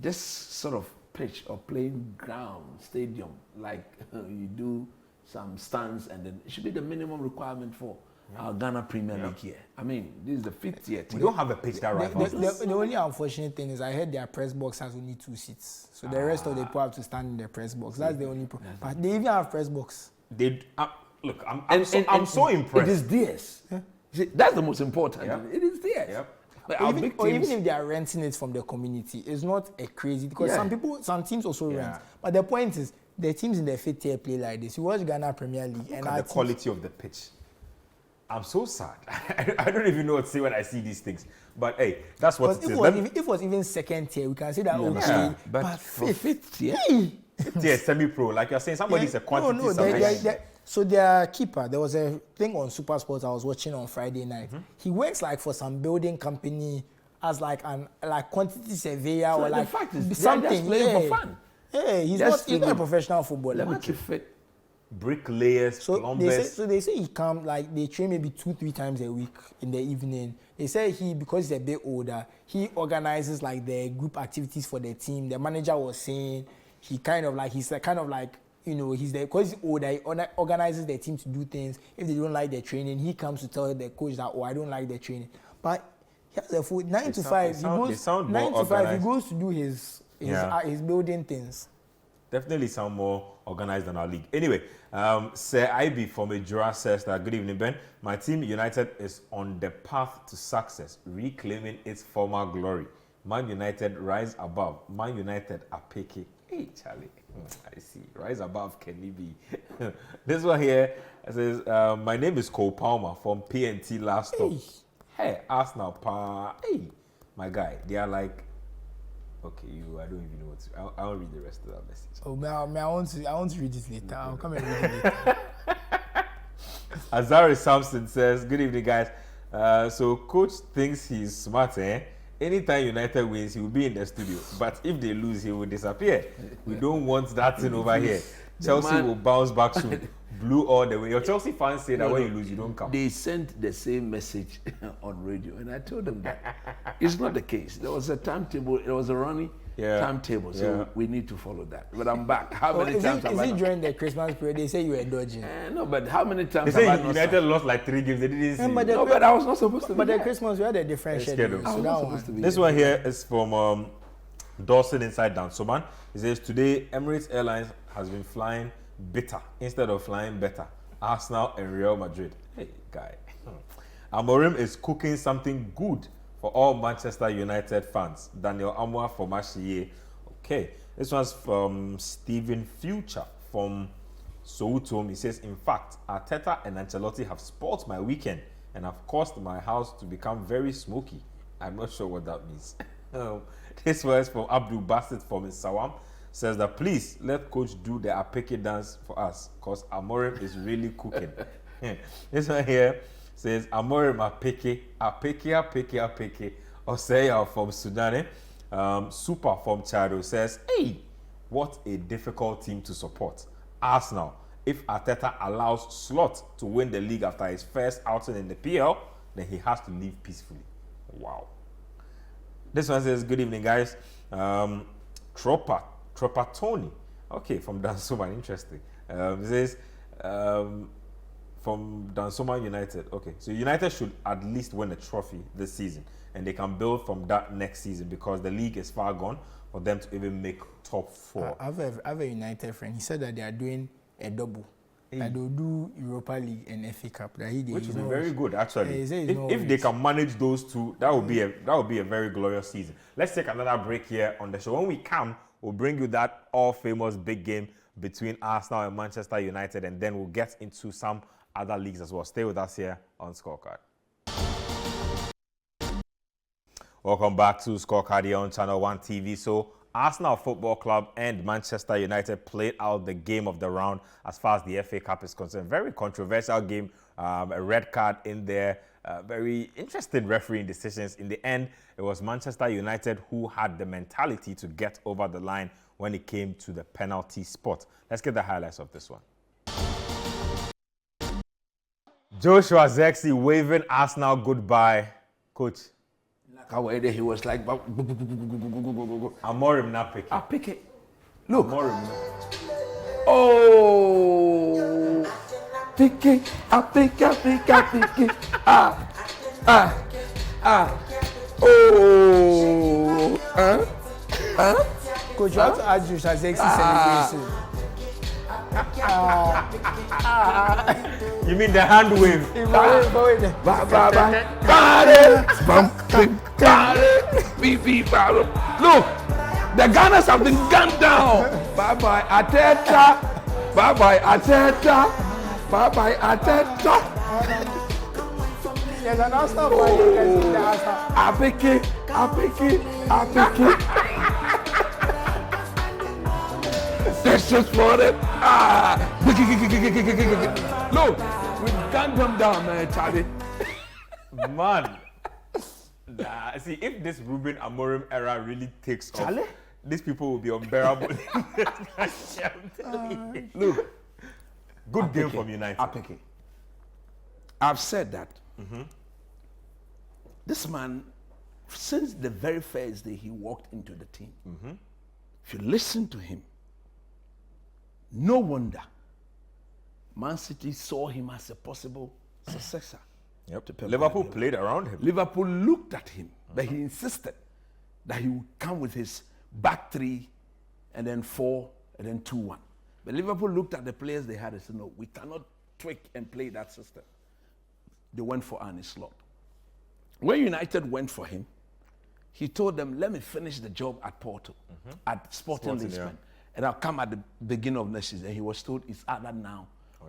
This sort of pitch or playing ground, stadium, like you do some stands, and then it should be the minimum requirement for our Ghana Premier League here. I mean, this is the fifth year. We don't have a pitch that rivals this. The only unfortunate thing is I heard their press box has only 2 seats. So the rest of the people have to stand in the press box. That's the only problem. But they even have press box. Look, I'm so impressed. It is theirs. See, that's the most important. Yep. It is theirs. Yep. But Or our even, big or teams, even if they are renting it from the community, it's not a crazy because some teams also rent. But the point is, the teams in the fifth tier play like this. You watch Ghana Premier League and Look at the quality of the pitch. I'm so sad. I don't even know what to say when I see these things. But hey, that's what it is. If it was even second tier, we can say that okay. but fifth tier. Yeah, semi-pro. Like you're saying, somebody's a quantity. So their keeper, there was a thing on Super Sports I was watching on Friday night. He works like for some building company as like quantity surveyor So or the like fact is, something. they're just playing for fun. Hey, he's Just not a to professional footballer. Let me fit. Bricklayers, plumbers. They say he come like they train maybe 2-3 times a week in the evening. They say because he's a bit older, he organizes like the group activities for the team. The manager was saying he's kind of like you know, he's there because he's older. He organizes the team to do things. If they don't like their training, he comes to tell the coach that I don't like the training. But he has a full 9 to 5. He goes to do his building things. Definitely sound more organized than our league. Anyway, Sir Ibe from Ejura says that, good evening, Ben. My team, United, is on the path to success, reclaiming its former glory. Man United, rise above. Man United, apeke. Hey, Charlie. I see. Rise above, can he be? This one here says, my name is Cole Palmer from PNT last stop. Hey, Arsenal, hey, my guy. They are like, okay, I don't even know what to. I'll read the rest of that message. Oh, man, I want to read it later. I'll come and read it later. Azari Sampson says, good evening, guys. So coach thinks he's smart, eh? anytime United wins, he will be in the studio. But if they lose, he will disappear. We don't want that thing over here. Chelsea will bounce back soon. Blue all the way. Your Chelsea fans say that when you lose, you don't come. They sent the same message on radio, and I told them that it's not the case. There was a timetable. There was a running timetable, so we need to follow that. But I'm back. How many times have I? Is it during the Christmas period? They say you were dodging. No, but how many times? They say United lost like 3 games. They didn't see. No, but I was not supposed to. But the Christmas we had a different schedule. I was not supposed to be. This one here is from Dawson inside Dansoman. He says today Emirates Airlines has been flying bitter instead of flying better. Arsenal and Real Madrid. Hey, guy. Amorim is cooking something good for all Manchester United fans. Daniel Amwa for Mashie. Okay. This one's from Stephen Future from Soutom. He says, in fact, Arteta and Ancelotti have spoilt my weekend and have caused my house to become very smoky. I'm not sure what that means. This was from Abdul Basit from Sawam. Says that please let coach do the Apeke dance for us because Amorim is really cooking. This one here says Amorim Apeke. Osei from Sudan. Super from Chado says, hey, what a difficult team to support. Arsenal. If Arteta allows Slot to win the league after his first outing in the PL, then he has to leave peacefully. Wow. This one says, good evening, guys. Tropper Tony, okay, from Dansoma, interesting. It says from Dansoma United. Okay, so United should at least win a trophy this season, and they can build from that next season because the league is far gone for them to even make top 4. I have a United friend. He said that they are doing a double. That they'll do Europa League and FA Cup. Which would be very good, actually. If they can manage those two, that would be a very glorious season. Let's take another break here on the show. When we come, we'll bring you that all-famous big game between Arsenal and Manchester United, and then we'll get into some other leagues as well. Stay with us here on Scorecard. Welcome back to Scorecard here on Channel 1 TV. So, Arsenal Football Club and Manchester United played out the game of the round as far as the FA Cup is concerned. Very controversial game, a red card in there, very interesting refereeing decisions. In the end, it was Manchester United who had the mentality to get over the line when it came to the penalty spot. Let's get the highlights of this one. Joshua Zexi waving Arsenal goodbye. Coach. He was like, Amorim not picking. I pick it. Look. Amorim. Oh. Pick it. I pick it. Oh. Coach, you have to add Joshua Zexi celebration. You mean the hand wave? Look, the Gunners have been gunned down. Bye-bye, Arteta. Bye-bye, Arteta. Bye-bye, Arteta. There's an Arsenal fan you can see the Arsenal. Apeke. That's just for it. Look, we gunned them down, man, Charlie. Man. Nah, see, if this Ruben Amorim era really takes off, these people will be unbearable. Look, good game from United. Apeke. I've said that. This man, since the very first day he walked into the team, if you listen to him, no wonder Man City saw him as a possible successor. Liverpool played around him. Liverpool looked at him, but he insisted that he would come with his back 3 and then 4 and then 2-1. But Liverpool looked at the players they had and said, no, we cannot tweak and play that system. They went for Arne Slot. When United went for him, he told them, let me finish the job at Porto, at Sporting Lisbon, and I'll come at the beginning of next season. And he was told it's either now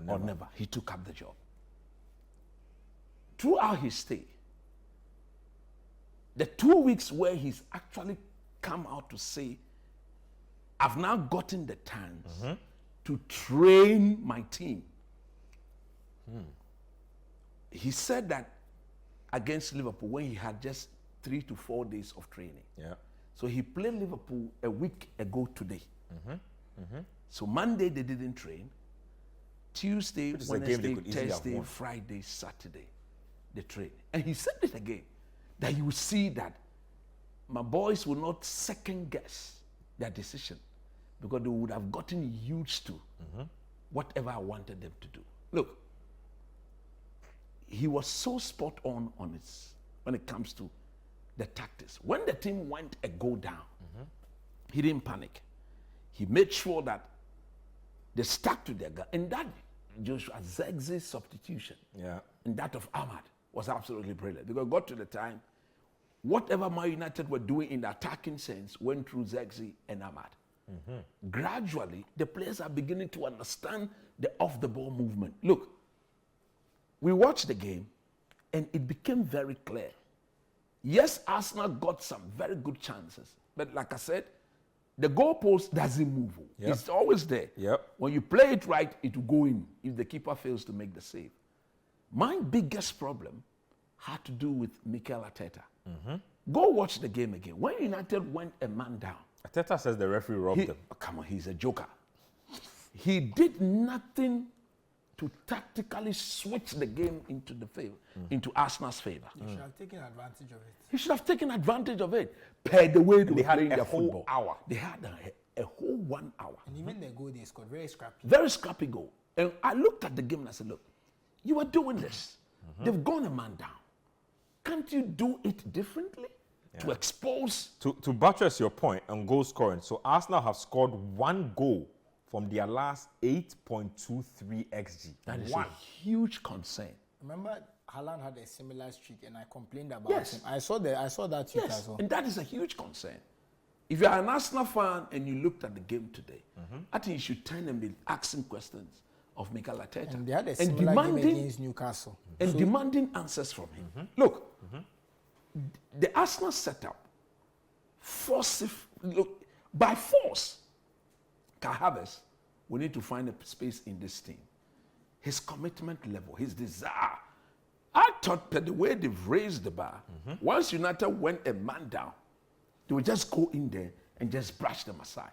or never. He took up the job. Throughout his stay, the 2 weeks where he's actually come out to say, I've now gotten the chance to train my team. He said that against Liverpool when he had just 3 to 4 days of training. Yeah. So he played Liverpool a week ago today. So Monday they didn't train. Tuesday, is a game they Wednesday, could easily have Thursday, won. Friday, Saturday, they train. And he said it again, that you will see that my boys will not second guess their decision because they would have gotten used to whatever I wanted them to do. Look, he was so spot on it when it comes to the tactics. When the team went a goal down, he didn't panic. He made sure that they stuck to their gun. And that Joshua Zirkzee's substitution and that of Ahmad was absolutely brilliant because it got to the time, whatever Man United were doing in the attacking sense went through Zirkzee and Ahmad. Gradually, the players are beginning to understand the off-the-ball movement. Look, we watched the game and it became very clear. Yes, Arsenal got some very good chances, but like I said, the goalpost doesn't move. It's always there. When you play it right, it will go in if the keeper fails to make the save. My biggest problem had to do with Mikel Arteta. Go watch the game again. When United went a man down, Arteta says the referee robbed him. Come on, he's a joker. He did nothing to tactically switch the game into the favor, into Arsenal's favor. He should have taken advantage of it. He should have taken advantage of it. Per the way they were had playing a their whole football. hour. They had a whole 1 hour. And even the goal they scored, very scrappy. Very scrappy goal. And I looked at the game and I said, look, you are doing this. They've gone a man down. Can't you do it differently? To expose. To buttress your point on goal scoring, so Arsenal have scored 1 goal from their last 8.23 XG. That is a huge concern. Remember, Haaland had a similar streak, and I complained about him. I saw that tweet as well. And that is a huge concern. If you are an Arsenal fan and you looked at the game today, I think you should turn and be asking questions of Mikel Arteta. And they had a similar game against Newcastle. And demanding answers from him. Look, the Arsenal setup, by force, Kai Havertz, we need to find a space in this team. His commitment level, his desire. I thought that the way they've raised the bar, once United went a man down, they would just go in there and just brush them aside.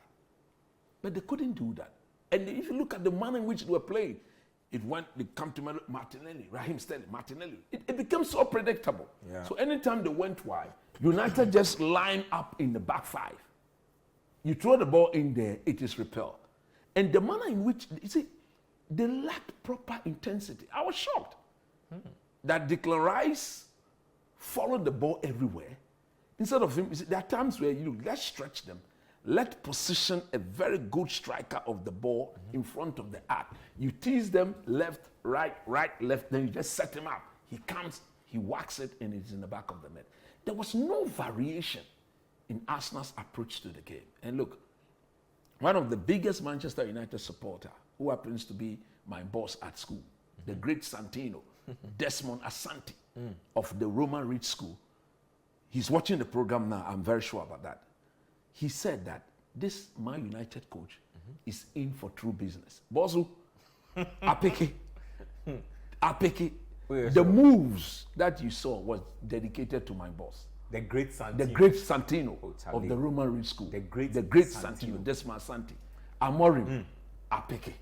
But they couldn't do that. And if you look at the manner in which they were playing, they come to Martinelli, Raheem Sterling, Martinelli. It became so predictable. So anytime they went wide, United just line up in the back five. You throw the ball in there, it is repelled. And the manner in which, you see, they lacked proper intensity. I was shocked that Declan Rice followed the ball everywhere. Instead of him, you see, there are times where let's stretch them. Let position a very good striker of the ball in front of the arc. You tease them left, right, left, then you just set him up. He comes, he whacks it, and it's in the back of the net. There was no variation in Arsenal's approach to the game. And look, one of the biggest Manchester United supporter, who happens to be my boss at school, the great Santino, Desmond Asante of the Roman Reed School, he's watching the program now, I'm very sure about that. He said that this Man United coach is in for true business. Bozu, Apeke. The moves that you saw was dedicated to my boss. The great Santino. The great Santino of the Roman Reed School. The great Santino, Desmond Asante. Amorim, Apeke.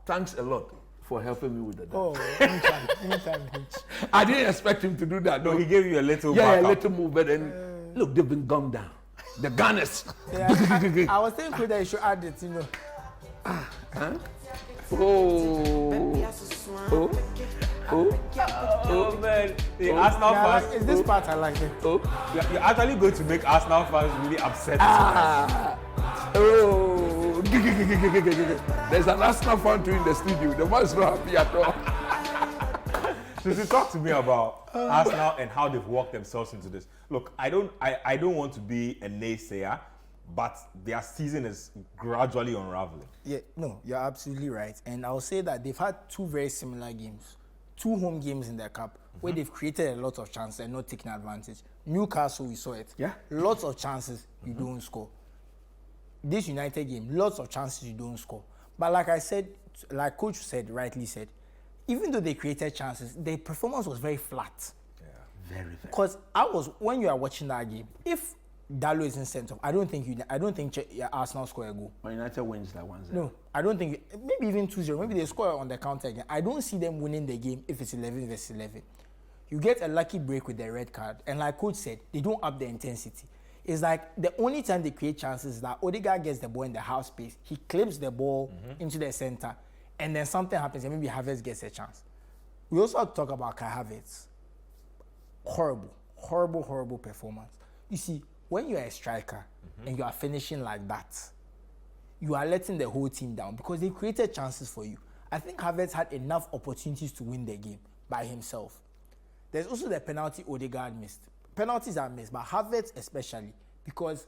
Thanks a lot for helping me with the dance. Anytime. I didn't expect him to do that. No, he gave you a little a little move, but then, look, they've been gunned down. The Gunners. I was thinking that you should add it, Oh man, the Arsenal fans. Is this part I like it? You're actually going to make Arsenal fans really upset. There's an Arsenal fan too in the studio. The man's not happy at all. So to talk to me about Arsenal and how they've worked themselves into this. Look, I don't want to be a naysayer, but their season is gradually unraveling. Yeah, no, you're absolutely right. And I'll say that they've had 2 very similar games. 2 home games in their cup where they've created a lot of chances and not taking advantage. Newcastle, we saw it. Yeah. Lots of chances, you don't score. This United game, lots of chances, you don't score. But like I said, like Coach rightly said, even though they created chances, their performance was very flat. Very, very. Because when you are watching that game, if Dallo isn't sent off, I don't think Arsenal score a goal. Man United wins that 1-0. No, I don't think. Maybe even 2-0. Maybe they score on the counter again. I don't see them winning the game if it's 11 versus 11. You get a lucky break with the red card, and like Coach said, they don't up the intensity. It's like the only time they create chances is that Odegaard gets the ball in the half space, he clips the ball into the center, and then something happens, and maybe Havertz gets a chance. We also have to talk about Kai Havertz. Horrible performance. You see, when you're a striker and you are finishing like that, you are letting the whole team down because they created chances for you. I think Havertz had enough opportunities to win the game by himself. There's also the penalty Odegaard missed. Penalties are missed, but Havertz especially, because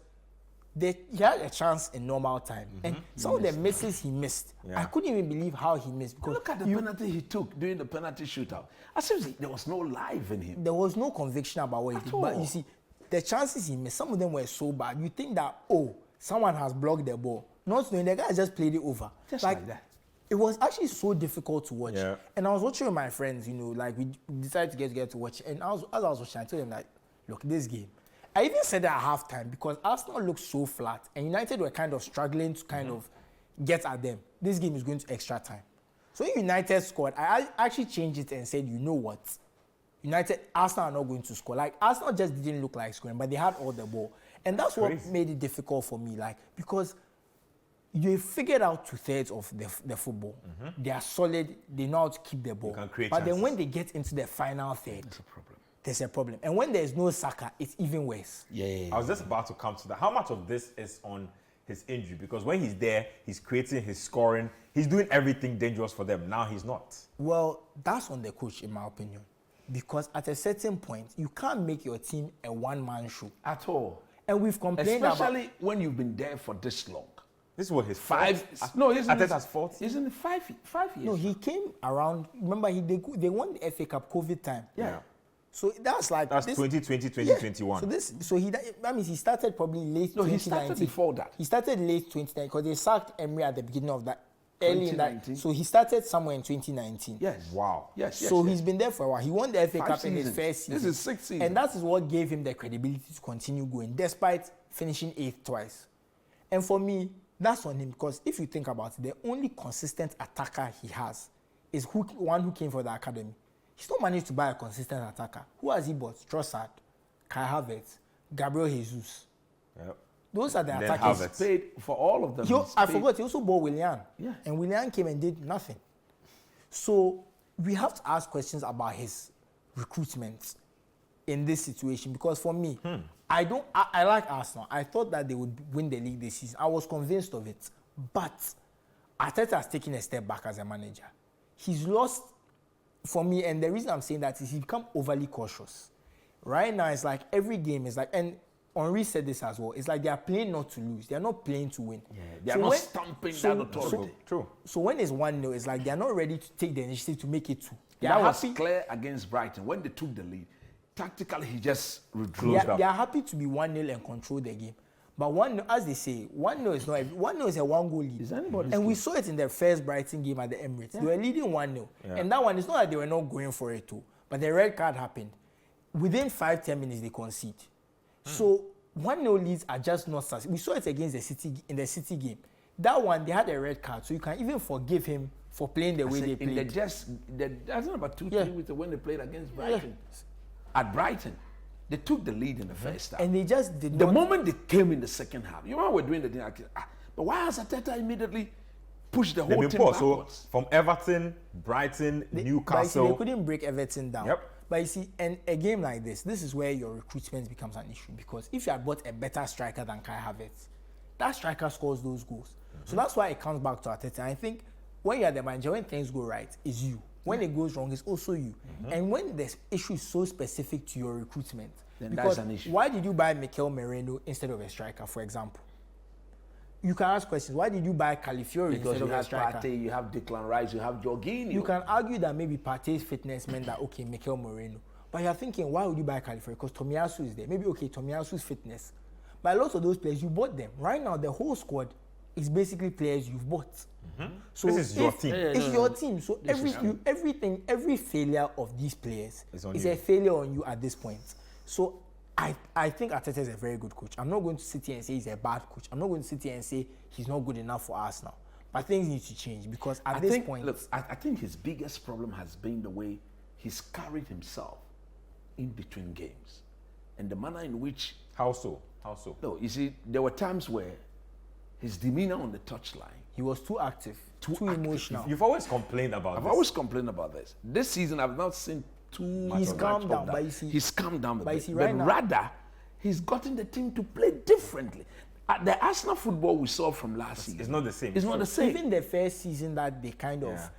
he had a chance in normal time. And some of the misses he missed, I couldn't even believe how he missed. Because look at the penalty he took during the penalty shootout. As if there was no life in him. There was no conviction about what he did. But you see, the chances he missed, some of them were so bad. You think that, someone has blocked the ball. Not knowing the guy just played it over. Just like that. It was actually so difficult to watch. Yeah. And I was watching with my friends, like we decided to get together to watch. And as I was watching, I told them, like, look, this game. I even said that at halftime because Arsenal looked so flat and United were kind of struggling to kind of get at them. This game is going to extra time. So when United scored, I actually changed it and said, you know what? Arsenal are not going to score. Like, Arsenal just didn't look like scoring, but they had all the ball. And that's what made it difficult for me, like, because you figured out 2/3 of the football. They are solid. They know how to keep the ball. But then when they get into the final third, there's a problem. And when there's no Saka, it's even worse. Yeah. I was just about to come to that. How much of this is on his injury? Because when he's there, he's creating, he's scoring, he's doing everything dangerous for them. Now he's not. Well, that's on the coach, in my opinion. Because at a certain point, you can't make your team a one-man show. At all. And we've complained especially when you've been there for this long. This was his Ateta's fourth. Isn't it 5 years? No, he came around. Remember, they won the FA Cup COVID time. Yeah. So that's 2020, 2021. Yeah. So that means he started probably late 2019. He started before that. He started late 2019 because they sacked Emery at the beginning of that. Early in that. So he started somewhere in 2019. Yes. Wow. Yes. So he's been there for a while. He won the FA Cup in his first season. This is 6 seasons. And that is what gave him the credibility to continue going, despite finishing 8th twice. And for me, that's on him, because if you think about it, the only consistent attacker he has is one who came from the academy. He's not managed to buy a consistent attacker. Who has he bought? Trossard, Kai Havertz, Gabriel Jesus. Yep. Those are the attackers. He's paid for all of them. I forgot, he also bought Willian. Yes. And Willian came and did nothing. So we have to ask questions about his recruitment in this situation, because for me, I like Arsenal. I thought that they would win the league this season. I was convinced of it. But Arteta has taken a step back as a manager. He's lost, for me, and the reason I'm saying that is he's become overly cautious. Right now, it's like every game is like, and Henry said this as well, it's like they are playing not to lose. They are not playing to win. Yeah, they are not stomping down authority. True. So when it's 1-0, it's like they are not ready to take the initiative to make it 2. That was clear against Brighton. When they took the lead, tactically he just they are happy to be 1-0 and control the game. But 1-0, as they say, 1-0 is not 1-0 is a 1-goal lead. And we saw it in the first Brighton game at the Emirates. Yeah. They were leading 1-0. Yeah. And that one, it's not that they were not going for it too. But the red card happened. Within 5-10 minutes, they concede. So 1-0 leads are just not such. We saw it against the City in the City game. That one, they had a red card. So you can even forgive him for playing the way they played. That's not about 2-3 weeks when they played against Brighton. Yeah. At Brighton, they took the lead in the first half. And they just did not. The moment they came in the second half, you remember we're doing the thing. But why has Arteta immediately pushed the whole team backwards? So from Everton, Brighton, Newcastle. But they couldn't break Everton down. Yep. But you see, and a game like this is where your recruitment becomes an issue, because if you had bought a better striker than Kai Havertz, that striker scores those goals. So that's why it comes back to Arteta. I think when you're the manager, when things go right, it's you. When it goes wrong, it's also you. And when the issue is so specific to your recruitment, then that's an issue. Why did you buy Mikel Merino instead of a striker, for example? You can ask questions. Why did you buy Calafiori instead of a striker? Partey, you have Declan Rice, you have Jorginho. You can argue that maybe Partey's fitness meant that, okay, Mikel Merino. But you're thinking, why would you buy Calafiori? Because Tomiyasu is there. Maybe, okay, Tomiyasu's fitness. But a lot of those players, you bought them. Right now, the whole squad it's basically players you've bought. So This is your team. It's your team. So every failure of these players is a failure on you at this point. So I think Arteta is a very good coach. I'm not going to sit here and say he's a bad coach. I'm not going to sit here and say he's not good enough for us now. But things need to change because at this point... Look, I think his biggest problem has been the way he's carried himself in between games. And the manner in which... How so? How so? No, you see, there were times where his demeanor on the touchline... He was too active, too emotional. You've always complained about this. I've always complained about this. This season, I've not seen too much He's of calmed down, that. but you see... He's calmed down a but you bit. see, But right now- rather, he's gotten the team to play differently. The Arsenal football we saw from last season... It's not the same. It's not the same. Even the first season that they kind of... Yeah.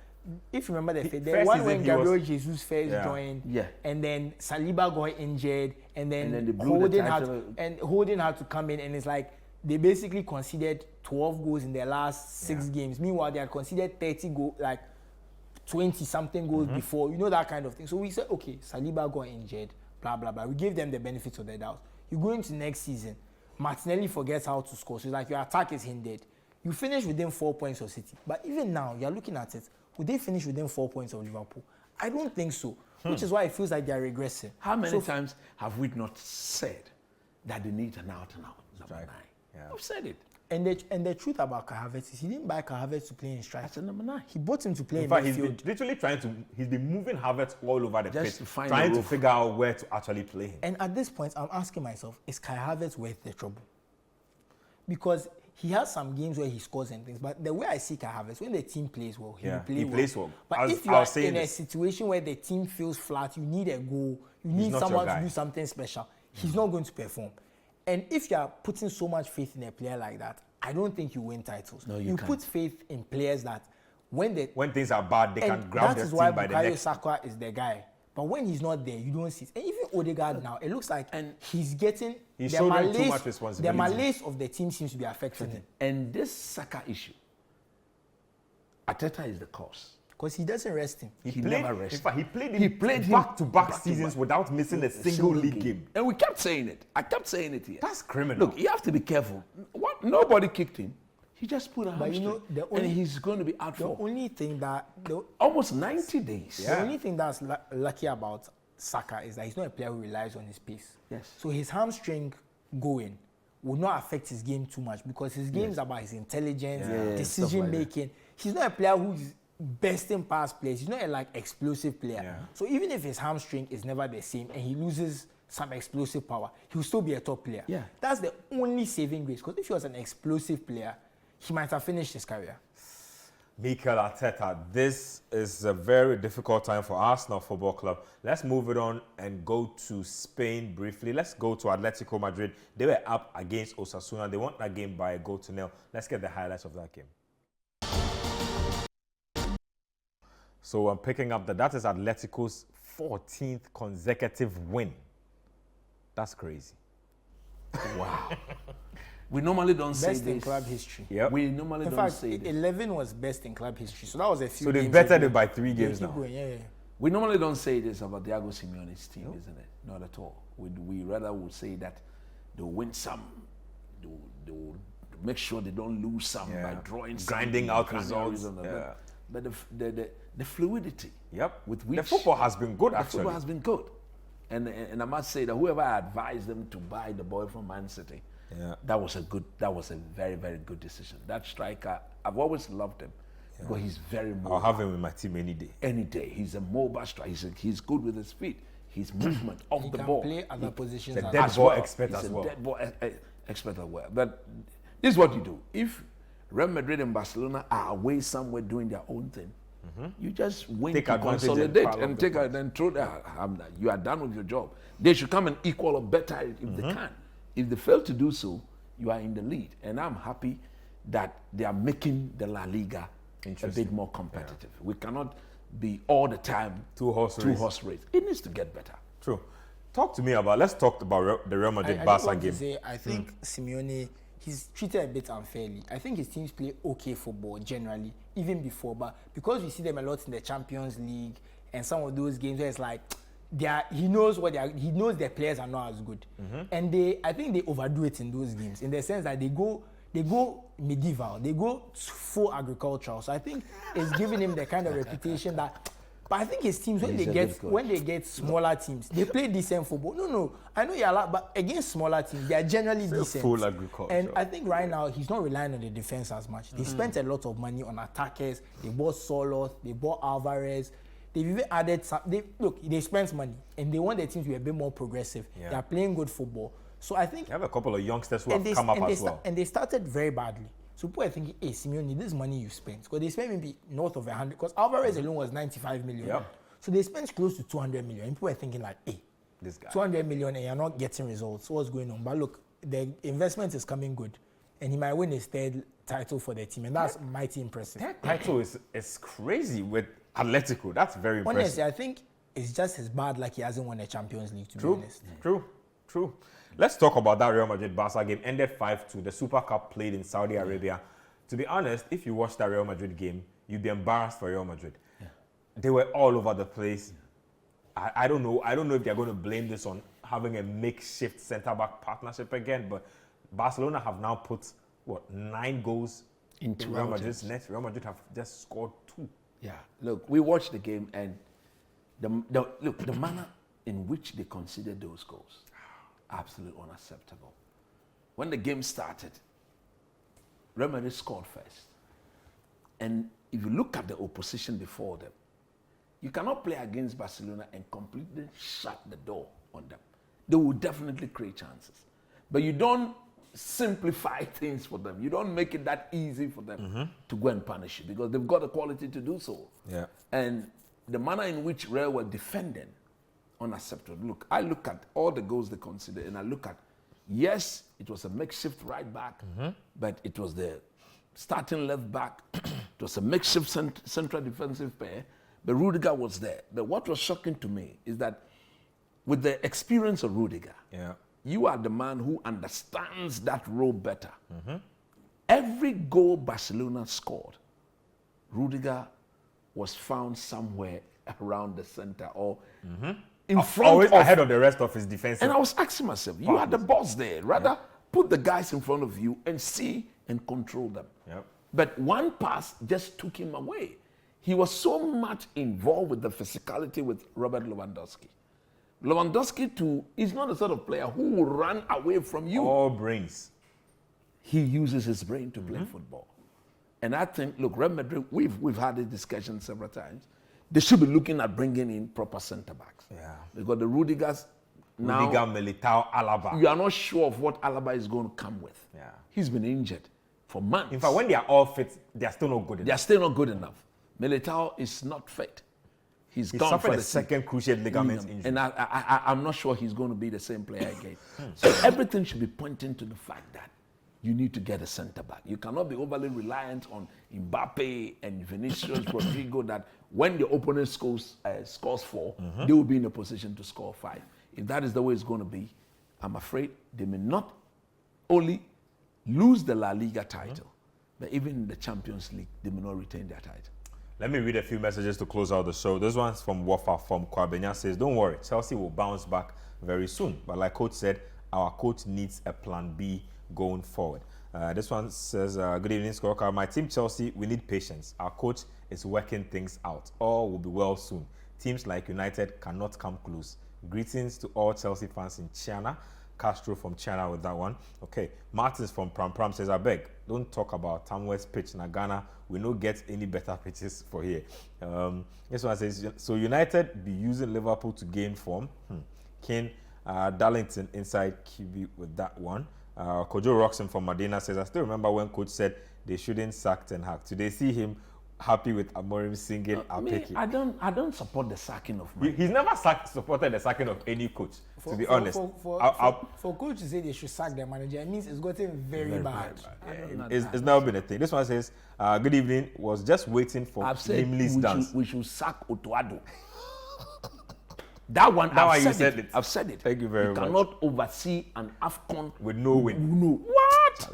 If you remember the first one season when he Gabriel was- Jesus first joined, Yeah. and then Saliba got injured, and then they blew the Holding had to come in, and it's like they basically conceded 12 goals in their last 6 games. Meanwhile, they had conceded 30 goals, like 20 something goals before. You know, that kind of thing. So we said, okay, Saliba got injured, blah blah blah. We gave them the benefits of the doubt. You go into next season, Martinelli forgets how to score, so it's like your attack is hindered. You finish within 4 points of City, but even now you're looking at it. Would they finish within 4 points of Liverpool? I don't think so, which is why it feels like they're regressing. How many times have we not said that they need an out-and-out number 9? Yeah. I've said it. And the truth about Kai Havertz is he didn't buy Kai Havertz to play in strike. That's a number 9. He bought him to play In in fact, he's midfield. been literally he's been moving Havertz all over the Just pitch, to find trying a to roof. figure out where to actually play him. And at this point, I'm asking myself, is Kai Havertz worth the trouble? Because he has some games where he scores and things, but the way I see Kai Havertz, when the team plays well, he plays well. But if you are in a situation where the team feels flat, you need a goal, you need not someone your to guy. do something special, he's not going to perform. And if you are putting so much faith in a player like that, I don't think you win titles. No, you can't. put faith in players that when When things are bad, they can and grab that their is team why by the Bukayo neck. Saka is the guy. But when he's not there, you don't see it. And even Odegaard now, it looks like he's getting He's the shouldering too malaise, much the responsibility. malaise of the team seems to be affecting him. And this Saka issue, Arteta is the cause. Because he doesn't rest him. He played, never rested. in fact, he played He played him back-to-back back-to-back. seasons without missing a single league game. And we kept saying it. I kept saying it here. That's criminal. Look, you have to be careful. What? Nobody kicked him. He just put a But you hamstring. know, And he's going to be out The for only thing that almost 90 days. the only thing that's lucky about Saka is that he's not a player who relies on his pace. Yes. So his hamstring going will not affect his game too much because his game is about his intelligence, decision stuff like making. He's not a player who's bursting past players. He's not a explosive player. Yeah. So even if his hamstring is never the same and he loses some explosive power, he'll still be a top player. Yeah. That's the only saving grace. Because if he was an explosive player, he might have finished his career. Mikel Arteta, this is a very difficult time for Arsenal Football Club. Let's move it on and go to Spain briefly. Let's go to Atletico Madrid. They were up against Osasuna. They won that game by a 0-0. Let's get the highlights of that game. So I'm picking up that is Atletico's 14th consecutive win. That's crazy. Wow. We normally don't say Best in this. club history. Yep. We normally In don't fact, say this. 11 was best in club history. So that was a few So they've games bettered ago. it by 3 Yeah, games keep now. going, yeah. We normally don't say this about Diego Simeone's team, isn't it? Not at all. We rather would say that they'll win some, they'll make sure they don't lose some by drawing some, Grinding out grinding results. and all Yeah. that. But the fluidity Yep. with which the football has been good, the actually. football has been good. And I must say that whoever advised them to buy the boy from Man City, that was a very, very good decision. That striker, I've always loved him because he's very mobile. I'll have him in my team any day. Any day. He's a mobile striker. He's good with his feet. His movement off He the can ball. play other positions He's a as dead well. As ball well. expert He's as a well. dead ball expert as well. But this is what you do. If Real Madrid and Barcelona are away somewhere doing their own thing, you just win Take to advantage and consolidate pile up and the take points. and throw that. You are done with your job. They should come and equal or better if they can. If they fail to do so, you are in the lead. And I'm happy that they are making the La Liga a bit more competitive. We cannot be all the time Two-horse race. It needs to get better. True. Let's talk about the Real I Madrid just Barca want to game. say, I think Simeone, he's treated a bit unfairly. I think his teams play okay football generally, even before, but because we see them a lot in the Champions League and some of those games where it's like he knows their players are not as good, and I think they overdo it in those games in the sense that they go they go medieval, they go full agricultural. So I think it's giving him the kind of reputation that. But I think his teams, when they get smaller teams, they play decent football. No, I know you're a lot, but against smaller teams, they are generally decent. Full agriculture. And I think right now he's not relying on the defense as much. They spent a lot of money on attackers. They bought Solos, they bought Alvarez. They've even added some. They spent money, and they want their teams to be a bit more progressive. Yeah. They are playing good football. So I think they have a couple of youngsters who have come up as well. And they started very badly. So people are thinking, hey, Simeone, this money you spent, because they spent maybe north of 100, because Alvarez alone was 95 million. Yep. So they spent close to 200 million. And people are thinking like, hey, this guy. 200 million and you're not getting results. What's going on? But look, the investment is coming good. And he might win his third title for the team. And that's mighty impressive. That title is crazy with Atletico. That's very impressive. Honestly, I think it's just as bad like he hasn't won a Champions League, to be honest. True. Let's talk about that Real Madrid-Barca game. Ended 5-2. The Super Cup played in Saudi Arabia. To be honest, if you watched that Real Madrid game, you'd be embarrassed for Real Madrid. Yeah. They were all over the place. Yeah. I don't know if they're going to blame this on having a makeshift centre-back partnership again, but Barcelona have now put, 9 goals into Real Madrid's net. Real Madrid have just scored 2. Yeah. Look, we watched the game, and the manner in which they conceded those goals, absolutely unacceptable. When the game started, Real Madrid scored first. And if you look at the opposition before them, you cannot play against Barcelona and completely shut the door on them. They will definitely create chances. But you don't simplify things for them. You don't make it that easy for them to go and punish you, because they've got the quality to do so. Yeah. And the manner in which Real were defending, unacceptable. Look, I look at all the goals they considered, and I look at, yes, it was a makeshift right back, but it was the starting left back. It was a makeshift central defensive pair, but Rudiger was there. But what was shocking to me is that with the experience of Rudiger, you are the man who understands that role better. Every goal Barcelona scored, Rudiger was found somewhere around the center or in front, always ahead of the rest of his defense. And I was asking myself, you are the boss there. Rather put the guys in front of you and see and control them. Yep. But one pass just took him away. He was so much involved with the physicality with Robert Lewandowski. Lewandowski too is not the sort of player who will run away from you. All brains. He uses his brain to play football. And I think, look, Real Madrid, we've had this discussion several times. They should be looking at bringing in proper centre backs. Yeah. Because the Rudiger, Militao, Alaba. You are not sure of what Alaba is going to come with. Yeah. He's been injured for months. In fact, when they are all fit, they are still not good enough. They are still not good enough. Militao is not fit. He's gone suffered for the second cruciate ligament injury. And I'm not sure he's going to be the same player again. So everything should be pointing to the fact that you need to get a centre back. You cannot be overly reliant on Mbappe and Vinicius, Rodrigo, that when the opponent scores 4, they will be in a position to score 5. If that is the way it's going to be, I'm afraid they may not only lose the La Liga title, but even in the Champions League, they may not retain their title. Let me read a few messages to close out the show. This one's from Wafa from Kwabenya says, don't worry, Chelsea will bounce back very soon. But like Coach said, our coach needs a plan B going forward. This one says, good evening, Scorecard. My team Chelsea, we need patience. Our coach is working things out. All will be well soon. Teams like United cannot come close. Greetings to all Chelsea fans in China. Castro from China with that one. Okay, Martins from Pram Pram says, I beg, don't talk about Tamworth's pitch in Ghana. We don't get any better pitches for here. This one says, so United be using Liverpool to gain form. Kane Darlington inside QB with that one. Kojo Roxon from Medina says, I still remember when coach said they shouldn't sack Ten Hag. Today see him happy with Amorim singing Apeki. I don't support the sacking of Mike. He's never supported the sacking of any coach, to be honest. For coach to say they should sack their manager, it means it's gotten very bad. It's never been a thing. This one says, good evening, was just waiting for Nameless dance. We should sack Otuado. That one, I've said it. Thank you very much. You cannot oversee an AFCON with no win. No. What?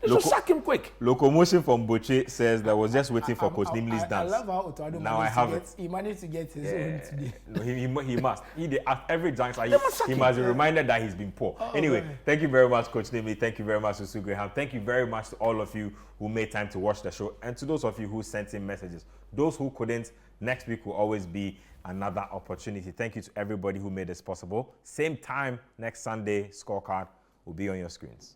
They should sack him quick. Locomotion from Boche says that was just waiting for Coach Nimli's I dance. love how Otuado Now I have it. he managed to get his own today. No, he must. At every juncture, must sack he him. must be reminded that he's been poor. Anyway, man. thank you very much, Coach Nimli. Thank you very much, Susu Graham. Thank you very much to all of you who made time to watch the show, and to those of you who sent in messages. Those who couldn't, next week will always be another opportunity. Thank you to everybody who made this possible. Same time next Sunday, Scorecard will be on your screens.